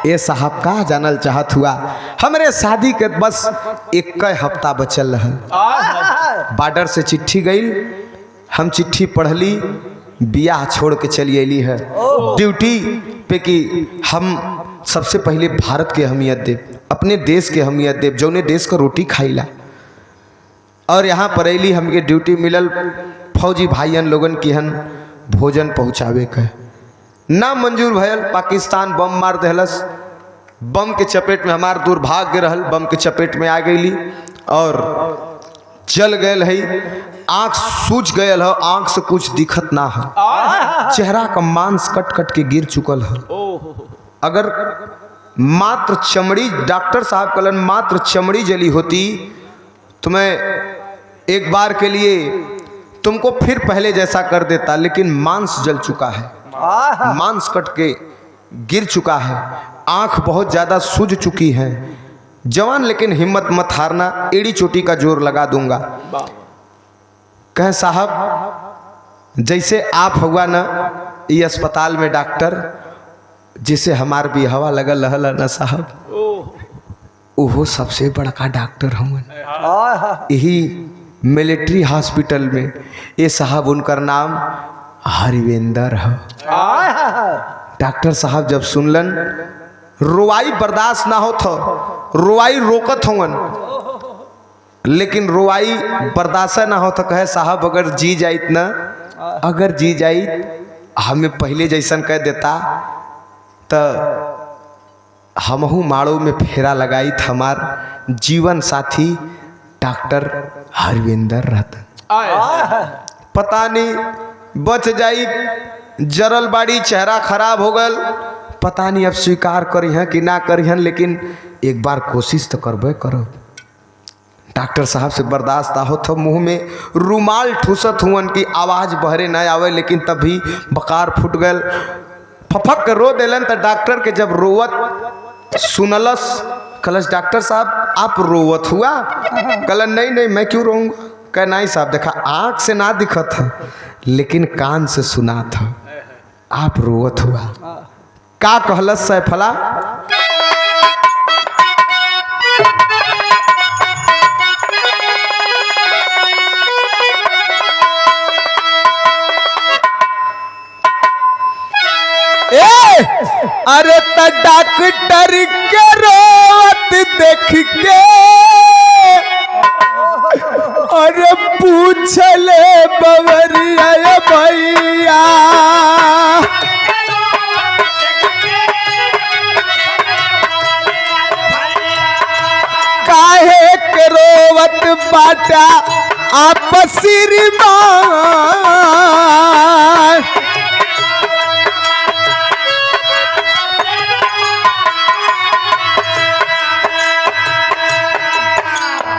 ये साहब का जानल चाहत हुआ। हमरे शादी के बस एक हफ्ता बचल रहा, बॉर्डर से चिट्ठी गई, हम चिट्ठी पढ़ली, बियाह छोड़ के चली अली है ड्यूटी पे कि हम सबसे पहले भारत के अहमियत देव, अपने देश के अहमियत देव, जौने देश का रोटी खाइला। और यहाँ पर अली हमके ड्यूटी मिलल फौजी भाइयन लोगन की हन भोजन पहुँचावे के, ना मंजूर भयल। पाकिस्तान बम मार दहलस, बम के चपेट में हमार दुर्भाग्य रहल, बम के चपेट में आ गईली और जल गयल है, आँख सूझ गयल है, आँख से कुछ दिखत ना है, चेहरा का मांस कट कट के गिर चुकल है। अगर मात्र चमड़ी, डॉक्टर साहब कलन मात्र चमड़ी जली होती तो मैं एक बार के लिए तुमको फिर पहले जैसा कर देता, लेकिन मांस जल चुका है, मांस कट के गिर चुका है, आँख बहुत ज़्यादा सूझ चुकी है। जवान लेकिन हिम्मत मत हारना, एड़ी चोटी का जोर लगा दूंगा। कह साहब जैसे आप हुआ ना ये अस्पताल में डॉक्टर, जिसे हमार भी हवा लगल रहल ना साहब, ओहो सबसे बड़का डॉक्टर हूँ यही मिलिट्री हॉस्पिटल में। ये साहब उनका नाम हरिवेंद्र है। डॉक्टर साहब जब सुनलन, रोवाई बर्दाश्त ना हो तो रोवाई रोकत होवन, लेकिन रोवाई बर्दाश्त ना हो तो कहे साहब अगर जी जाइत ना, अगर जी जाइत हमें पहले जैसन कह देता तो हमहू माड़ो में फेरा लगाई था। हमार जीवन साथी डॉक्टर हरविंदर रहता, पता नहीं बच जाई, जरल बाड़ी, चेहरा खराब हो गल, पता नहीं अब स्वीकार करी हैं कि ना करी हैं, लेकिन एक बार कोशिश तो करबे करो। डॉक्टर साहब से बर्दाश्त ना हो तो मुंह में रुमाल ठूसत हुअन की आवाज़ बहरे ना आवे, लेकिन तभी बकार फुट गल, फफक के रो देलन। तो डॉक्टर के जब रोवत सुनलस, कलस डॉक्टर साहब आप रोवत हुआ? कलन नहीं नहीं मैं क्यों रोऊंगा। कह नहीं साहब देखा आँख से ना दिखत था लेकिन कान से सुना था, आप रोवत हुआ। का कहलस सैफला? अरे त डॉक्टर के रोवत देख के अरे पूछले बवरिया भैया, काहे बेटा आपस श्रीमान।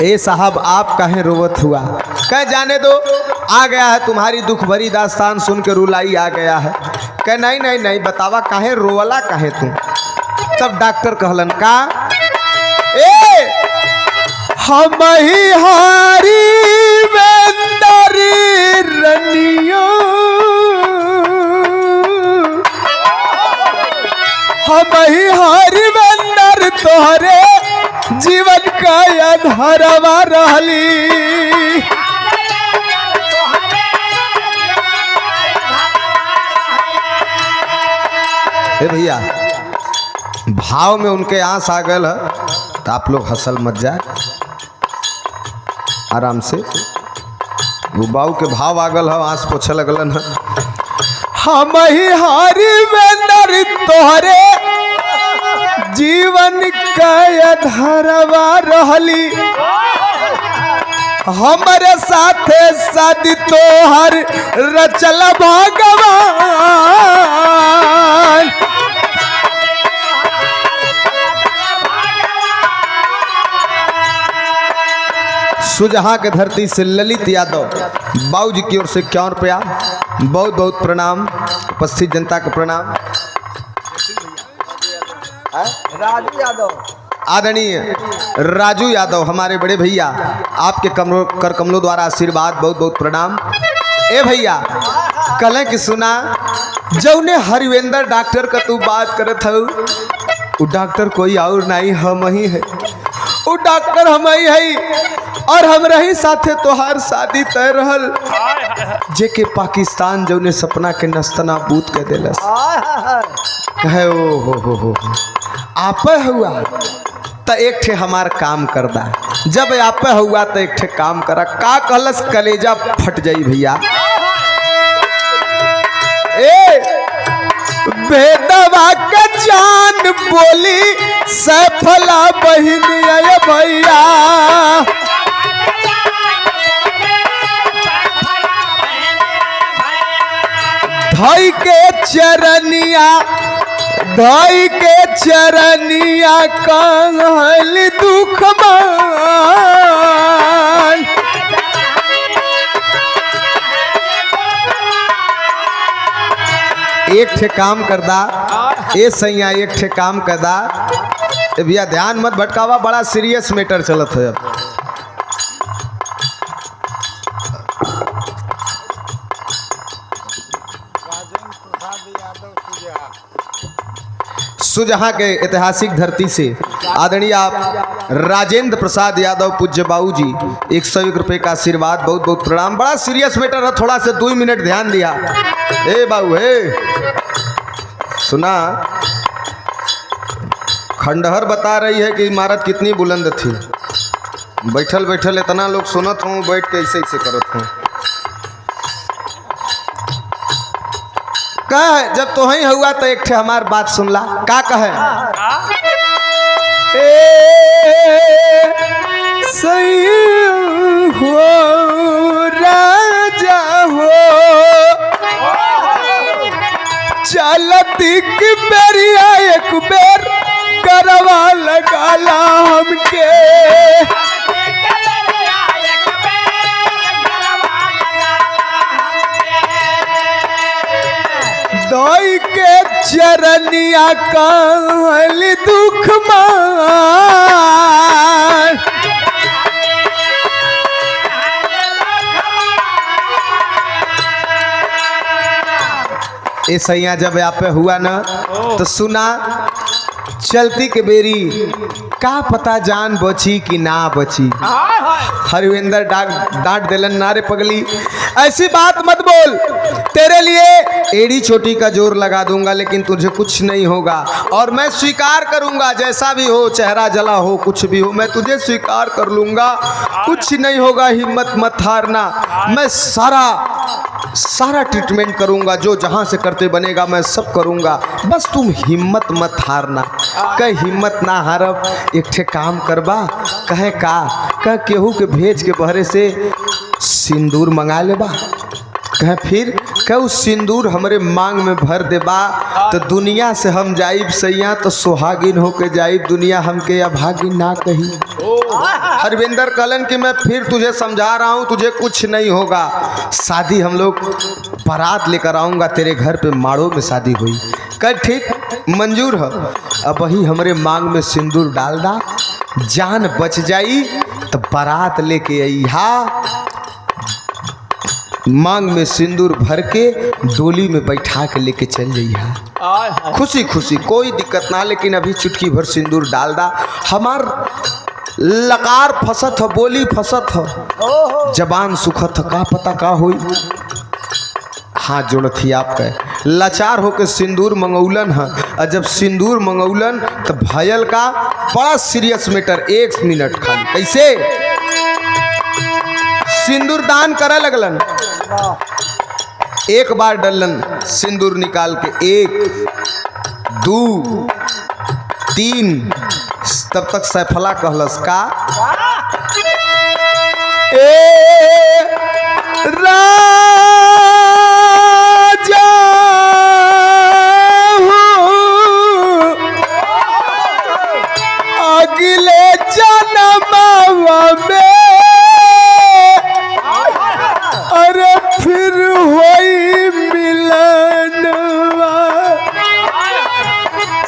ए साहब आप काहे रोवत हुआ? कह जाने दो, आ गया है तुम्हारी दुख भरी दास्तान सुन के रुलाई आ गया है। कह नहीं नहीं नहीं, बतावा काहे रोवला काहे तू? तब डॉक्टर कहलन का, ए हम ही हारी वेंदरी रनियो, हम ही हारी वेंदर तोहरे जीवन का अधरवा रहली। ए भैया, भाव में उनके आंस आ गए तो आप लोग हंसल मत जाए, आराम से। वो बाऊ के भाव आ गल है, आंस पोछे लगलन है। हम ही हारी वेंदर तोहरे जीवन का अधरवा रहली, हमारे साथे शादी तोहर रचल भगवान। सुजहाँ के धरती से ललित यादव बाबू जी की ओर से 51 रुपया। बहुत बहुत प्रणाम, उपस्थित जनता को प्रणाम। राजू यादव, आदरणीय राजू यादव हमारे बड़े भैया, आपके कर कमलों द्वारा आशीर्वाद, बहुत बहुत प्रणाम। ए भैया, कल की सुना जौने हरिवेंद्र डॉक्टर का तू बात करत हो, वो डॉक्टर कोई और नहीं, हम ही है। वो डॉक्टर हम ही है और हम रही साथे तोहार शादी तय रहल, जेके पाकिस्तान जौने सपना के नस्तना बूत के दिलस। कहे ओ हो आप हुआ तो एक ठे हमार काम कर दा। जब आप हुआ तो एक ठे काम करा। का कहलस, कलेजा फट जाई भैया। ए बेदवा का जान बोली सफला बहिनी भैया, धई के चरनिया, धई के चरनिया कहल दुख मान। एक ठे काम कर दा ए सैया, एक ठे काम कर दा भैया, ध्यान मत भटकावा, बड़ा सीरियस मैटर चलत है। अब सुजहाँ के ऐतिहासिक धरती से आदरणीय आप राजेंद्र प्रसाद यादव पूज्य बाबू जी 101 रुपये का आशीर्वाद, बहुत बहुत प्रणाम। बड़ा सीरियस मैटर है, थोड़ा से 2 मिनट ध्यान दिया। ए बाबू हे सुना, खंडहर बता रही है कि इमारत कितनी बुलंद थी। बैठल बैठल इतना लोग सुनत हूँ, बैठ के ऐसे ऐसे करत हूँ। कह जब तो ही हुआ तो एक ठे हमार बात सुन ला। का कहे, सही हो राजा हो, चलत की बेरिया एक बेर करवा लगाला हमके। दई के चरनिया कहल दुख मान। ए सैया जब आप पे हुआ ना तो सुना, चलती के बेरी का पता जान बची कि ना बची। हरिवेंद्र डांट दिलन, नारे पगली ऐसी बात मत बोल, तेरे लिए एड़ी चोटी का जोर लगा दूंगा लेकिन तुझे कुछ नहीं होगा। और मैं स्वीकार करूंगा, जैसा भी हो, चेहरा जला हो, कुछ भी हो, मैं तुझे स्वीकार कर लूंगा, कुछ नहीं होगा। हिम्मत मत हारना, मैं सारा सारा ट्रीटमेंट करूंगा, जो जहां से करते बनेगा मैं सब करूंगा, बस तुम हिम्मत मत हारना। कह हिम्मत ना हारब, एक ठे काम करबा। कहे का? कह केहू के भेज के बहरे से सिंदूर मंगा लेबा। कहे फिर? कह उस सिंदूर हमरे मांग में भर देबा तो दुनिया से हम जाइब सैया तो सुहागिन होके जाइब, दुनिया हमके अभागिन ना कही। हरविंदर कहलन कि मैं फिर तुझे समझा रहा हूँ, तुझे कुछ नहीं होगा। शादी हम लोग बारात लेकर आऊँगा तेरे घर पे, माड़ो में शादी हुई। कह ठीक मंजूर है, अब वही हमरे मांग में सिंदूर डाल दा, जान बच जाई तो बारात लेके आई। हा मांग में सिंदूर भर के डोली में बैठा के लेके चल जाइए खुशी खुशी, कोई दिक्कत ना। लेकिन अभी चुटकी भर सिंदूर डाल दा, हमार लकार फसत है, बोली फसत है, जबान सुखत है, का पता का हुई। हाथ जोड़त ही आपका लाचार होके सिंदूर मंगौलन है, और जब सिंदूर मंगौलन तो भयल का बड़ा सीरियस मैटर। 1 मिनट खाली कैसे सिंदूर दान करे लगलन। एक बार डलन सिंदूर निकाल के, 1 2 3, तब तक सैफला कहलस का? ए राजा अगले जन्मवा में अरे फिर होई मिलनवा,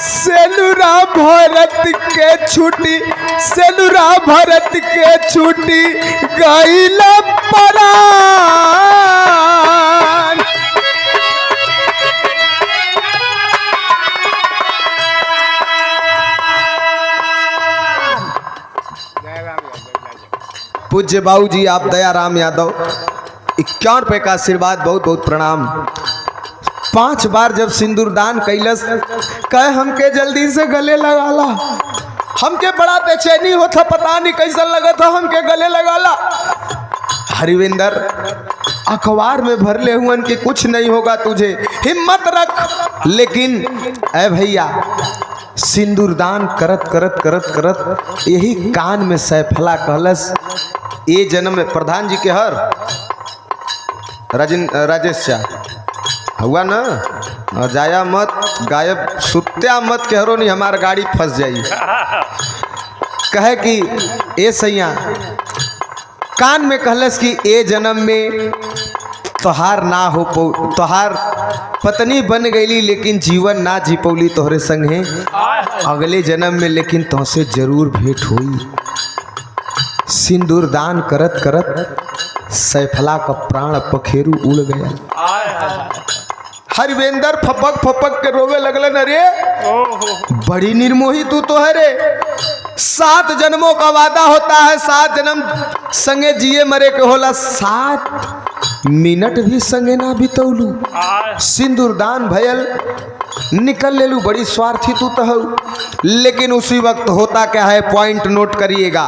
सेनुरा भरत के छुट्टी, सेनुरा भरत के छुट्टी गईल परान। पूज्य बाबूजी आप दयाराम यादव 51 रुपये का आशीर्वाद, बहुत बहुत प्रणाम। 5 बार जब सिंदूरदान कैलस, कहे हमके जल्दी से गले लगाला, हमके बड़ा बेचैनी होता, पता नहीं कैसा लगा था, हमके गले लगाला। हरिविंदर अखबार में भर ले हुआ कि कुछ नहीं होगा तुझे, हिम्मत रख। लेकिन ऐ भैया सिंदूरदान करत करत करत करत यही कान में सैफला कहलस, ये जन्म में प्रधान जी के हर राजेश हुआ ना, जाया मत, गायब सुत्या मत, कहरो नहीं हमार गाड़ी फंस जाई। कहे कि ए सैया कान में कहलस कि ए जन्म में तोहार ना हो तोहार पत्नी बन गईली, लेकिन जीवन ना जी पौली तोहरे संग है, अगले जन्म में लेकिन तुमसे जरूर भेंट हुई। सिंदूर दान करत करत सैफला का प्राण पखेरु उड़ गया। हरवेंदर फपक फपक के रोवे लगलन, अरे बड़ी निर्मोही तू तो है रे, 7 जन्मों का वादा होता है, 7 जन्म संगे जिए मरे के होला, 7 मिनट भी संगे ना बितौलू। सिंदूरदान भयल निकल ले लू, बड़ी स्वार्थी तू तो हो। लेकिन उसी वक्त होता क्या है, पॉइंट नोट करिएगा।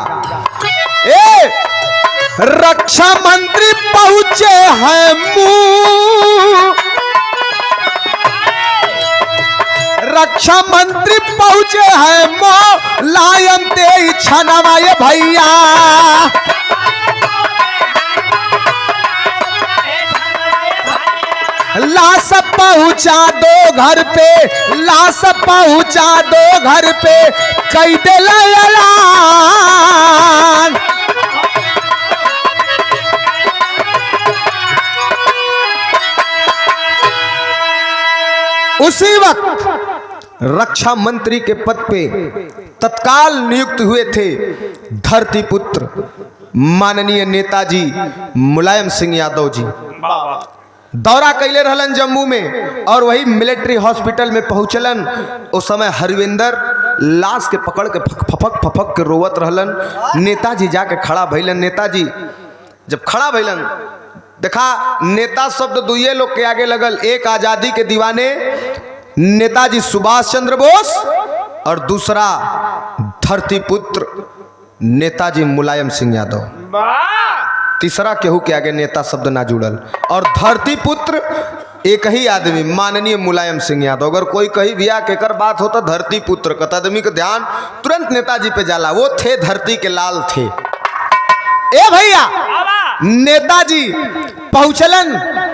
रक्षा मंत्री पहुंचे हैं मुंह, रक्षा मंत्री पहुंचे हैं मुलायम ते छनवाए भैया, लाश पहुंचा दो घर पे, लाश पहुंचा दो घर पे, कई दिल ऐलान। उसी वक्त रक्षा मंत्री के पद पे तत्काल नियुक्त हुए थे धरती पुत्र माननीय नेताजी मुलायम सिंह यादव जी। दौरा कैले रहलन जम्मू में, और वही मिलिट्री हॉस्पिटल में पहुंचलन। उस समय हरविंदर लाश के पकड़ के फपक फपक के रोवत रहलन। नेताजी जाके खड़ा भइलन। नेताजी जब खड़ा भइलन, देखा नेता शब्द दुइये लोग के आगे लगल, एक आजादी के दीवाने नेताजी सुभाष चंद्र बोस, और दूसरा धरती पुत्र नेताजी मुलायम सिंह यादव। तीसरा केहू के आगे नेता शब्द ना जुड़ल। और धरती पुत्र एक ही आदमी माननीय मुलायम सिंह यादव। अगर कोई कही भैया केकर बात हो तो धरती पुत्र का आदमी का ध्यान तुरंत नेताजी पे जाला। वो थे धरती के लाल थे। ए भैया नेताजी पहुंचलन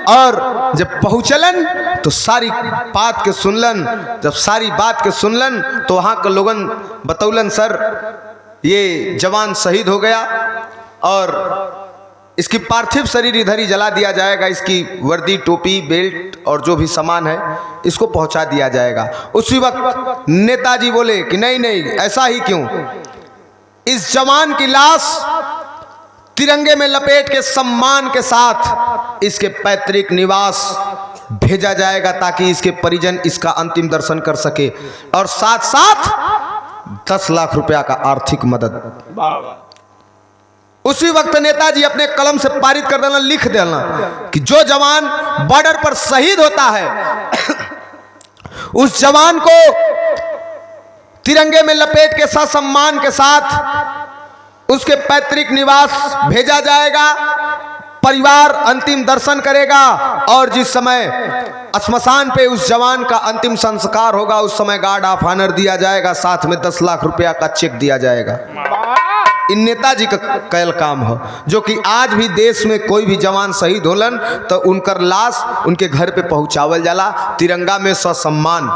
और जब पहुंचलन तो सारी बात के सुनलन। जब सारी बात के सुनलन तो वहां के लोगन बतौलन सर ये जवान शहीद हो गया और इसकी पार्थिव शरीर इधर ही जला दिया जाएगा। इसकी वर्दी टोपी बेल्ट और जो भी सामान है इसको पहुंचा दिया जाएगा। उसी वक्त नेताजी बोले कि नहीं नहीं ऐसा ही क्यों, इस जवान की लाश तिरंगे में लपेट के सम्मान के साथ इसके पैतृक निवास भेजा जाएगा ताकि इसके परिजन इसका अंतिम दर्शन कर सके और साथ साथ 10 लाख रुपया का आर्थिक मदद। उसी वक्त नेताजी अपने कलम से पारित कर देना, लिख देना कि जो जवान बॉर्डर पर शहीद होता है उस जवान को तिरंगे में लपेट के ससम्मान के साथ उसके पैतृक निवास भेजा जाएगा। परिवार अंतिम दर्शन करेगा और जिस समय श्मशान पे उस जवान का अंतिम संस्कार होगा उस समय गार्ड ऑफ ऑनर दिया जाएगा, साथ में 10 लाख रुपया का चेक दिया जाएगा। इन नेताजी का कैल काम हो जो कि आज भी देश में कोई भी जवान शहीद होलन तो उनकर लाश उनके घर पे पहुंचावल जाला तिरंगा में ससम्मान।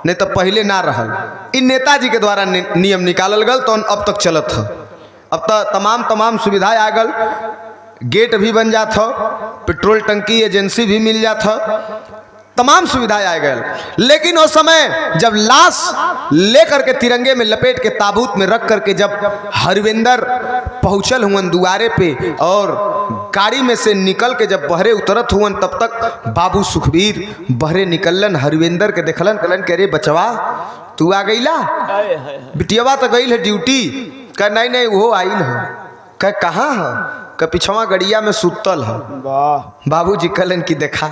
नहीं तो पहले ना रहल। इन नेताजी के द्वारा नियम निकालल गल तो अब तक चलत है। अब तो तमाम सुविधाएं आ गल, गेट भी बन जात हो, पेट्रोल टंकी एजेंसी भी मिल जात हो, तमाम सुविधाएं आ गए। लेकिन उस समय जब लाश लेकर के तिरंगे में लपेट के ताबूत में रख करके जब हरविंदर पहुंचल हुए दुआरे पे और गाड़ी में से निकल के जब बहरे उतरत हुए तब तक बाबू सुखबीर बहरे निकलन। हरविंदर के देखलन कहलन के अरे बचवा तू आ गईला, बिटियावा तो गई है ड्यूटी। कह नहीं नहीं वो आइल हो। कह कहाँ है? कह पिछवा गड़िया में सुतल है। बाबूजी कहलन की देखा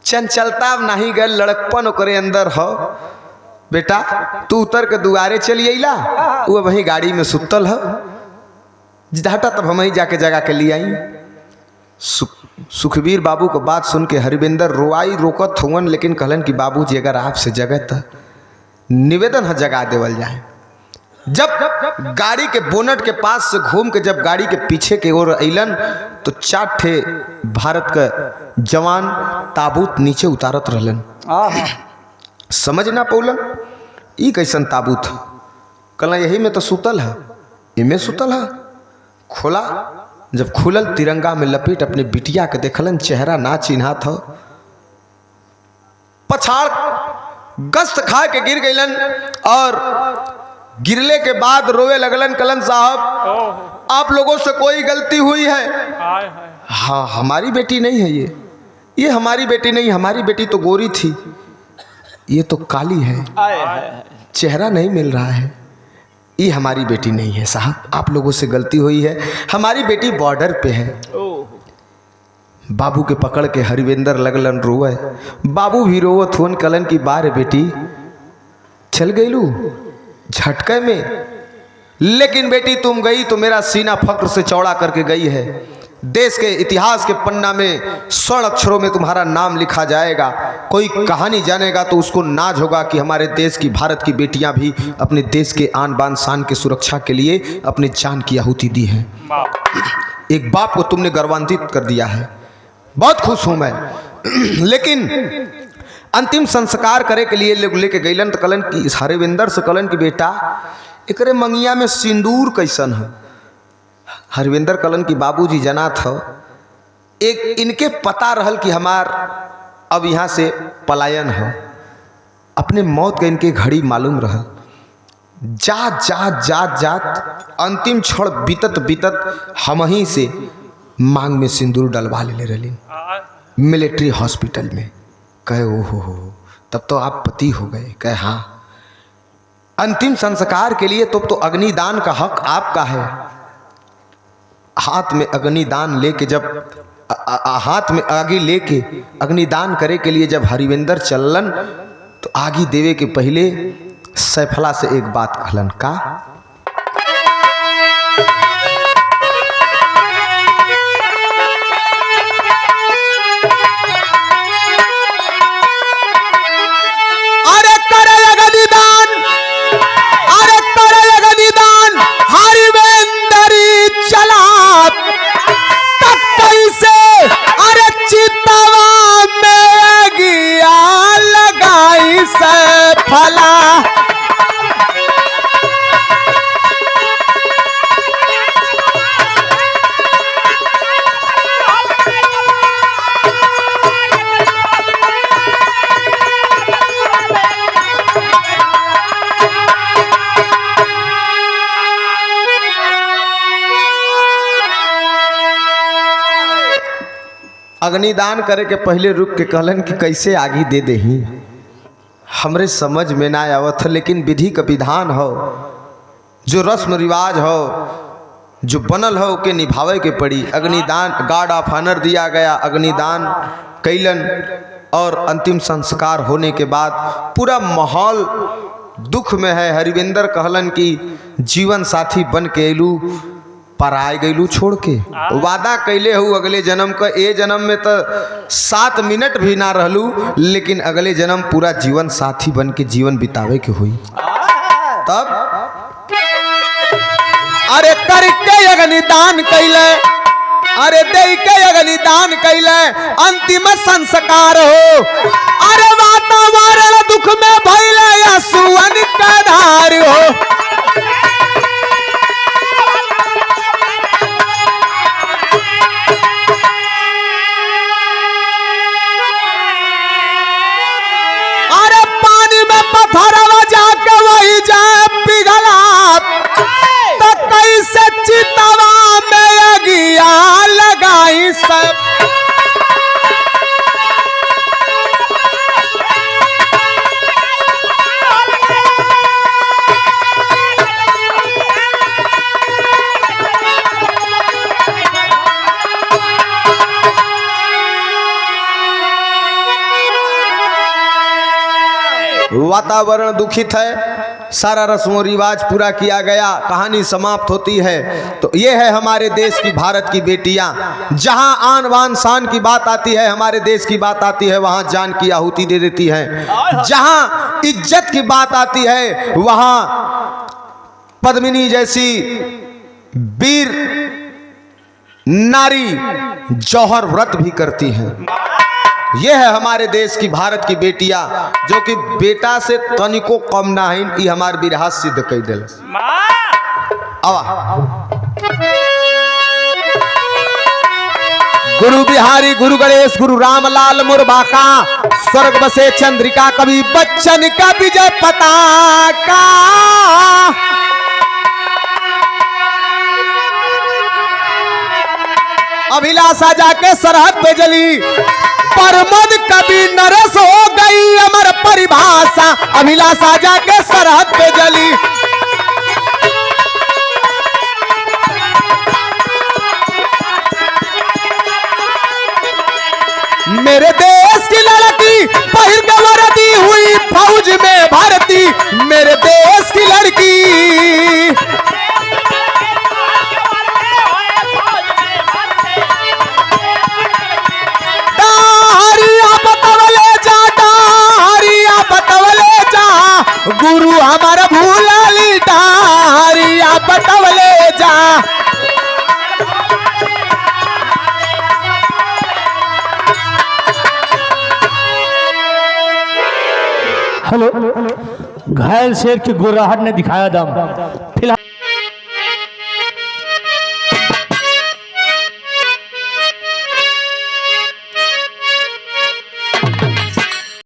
चंचलता नहीं गए लड़कपन ओकरे अंदर हो बेटा, तू उतर के दुआरे चली अला वो वही गाड़ी में सुतल है। हटा तब हम ही जाके जगह के लिए आई। सुखबीर बाबू को बात सुन के हरविंदर रोआई रोकत हुवन लेकिन कहलन कि बाबूजी अगर आपसे जगह तो निवेदन है जगा देवल जाए। जब गाड़ी के बोनट के पास से घूम के जब गाड़ी के पीछे के ओर अलन तो 4 ठे भारत का जवान ताबूत नीचे उतारत रहलन। समझ ना पौलन ई कैसन ताबूत है। कहला यही में तो सुतल है, इमे सुतल है। खोला, जब खुलल तिरंगा में लपेट अपने बिटिया के देखलन, चेहरा ना चिन्हा था। पछाड़ गस्त खा के गिर गईलन और गिरले के बाद रोवे लगलन। कलन साहब आप लोगों से कोई गलती हुई है? हाँ हमारी बेटी नहीं है ये हमारी बेटी नहीं, हमारी बेटी तो गोरी थी, ये तो काली है, चेहरा नहीं मिल रहा है, ये हमारी बेटी नहीं है साहब, आप लोगों से गलती हुई है, हमारी बेटी बॉर्डर पे है। बाबू के पकड़ के हरविंदर लगलन रोवे। बाबू भी रोवत हुन। कलन की बार बेटी चल गई लू झटके में, लेकिन बेटी तुम गई तो मेरा सीना फक्र से चौड़ा करके गई है। देश के इतिहास के पन्ना में स्वर्ण अक्षरों में तुम्हारा नाम लिखा जाएगा। कोई कहानी जानेगा तो उसको नाज होगा कि हमारे देश की भारत की बेटियां भी अपने देश के आन बान शान की सुरक्षा के लिए अपनी जान की आहुति दी है। एक बाप को तुमने गर्वान्वित कर दिया है, बहुत खुश हूं मैं। लेकिन अंतिम संस्कार करे के लिए लेके गईलन तो कलन की हरविंदर से कलन की बेटा एकरे मंगिया में सिंदूर कैसन है? हरविंदर कलन की बाबूजी जना था। एक इनके पता रहल कि हमार अब यहाँ से पलायन है, अपने मौत के इनके घड़ी मालूम रहल। जात जात जात जात अंतिम क्षण बीतत बीतत हम ही से मांग में सिंदूर डलवा ले रही मिलिट्री हॉस्पिटल में। कहे ओहो तब तो आप पति हो गए? कहे हाँ। अंतिम संस्कार के लिए तो अग्निदान का हक आपका है। हाथ में अग्निदान लेके जब हाथ में आगे लेके अग्निदान करे के लिए जब हरविंदर चलन तो आगे देवे के पहले सैफला से एक बात कहलन का अग्निदान करे के पहले रुक के कहलन कि कैसे आगे दे दही, हमरे समझ में ना आवत है, लेकिन विधि का विधान हो, जो रस्म रिवाज हो, जो बनल हो के निभावे के पड़ी। अग्निदान गार्ड ऑफ ऑनर दिया गया, अग्निदान कैलन और अंतिम संस्कार होने के बाद पूरा माहौल दुख में है। हरिवेंद्र कहलन कि जीवन साथी बन के एलू पर आए गईलू छोड़ के, वादा कैले हूँ अगले जन्म का, ए जन्म में तो 7 मिनट भी ना रहलू, लेकिन अगले जन्म पूरा जीवन साथी बन के जीवन बितावे के हुई। तब अरे करके अग्निदान कैले, अरे दे के अग्निदान कैले, अंतिम संस्कार हो। अरे वातावरण दुख में भइले या सुवन का धार हो। अरे पानी में पत्थरवा जाके वही जाए पिघला, तो कैसे चितवा में अगिया लगाई सब। वातावरण दुखित है, सारा रस्म रिवाज पूरा किया गया, कहानी समाप्त होती है। तो ये है हमारे देश की, भारत की बेटियां, जहां आन बान शान की बात आती है, हमारे देश की बात आती है, वहां जान की आहुति दे देती हैं। जहां इज्जत की बात आती है, वहां पद्मिनी जैसी वीर नारी जौहर व्रत भी करती हैं। यह है हमारे देश की, भारत की बेटियां, जो कि बेटा से तनिको कम ना है, ये हमारे विराह सिद्ध कर दिल। गुरु बिहारी, गुरु गणेश, गुरु रामलाल मुरबाका, स्वर्ग बसे चंद्रिका, कवि बच्चन का विजय पताका। अभिलाषा जाके सरहद पे जली, परमद कभी नरस हो गई अमर परिभाषा। अभिलाषा जाके सरहद पे जली, मेरे देश की लड़की पहिर के वर्दी हुई फौज में भर्ती। मेरे देश की लड़की गुरु हमारा भूला लीटा, हरिया बतवले जा। हेलो, घायल शेर की गुर्राहट ने दिखाया दम। फिलहाल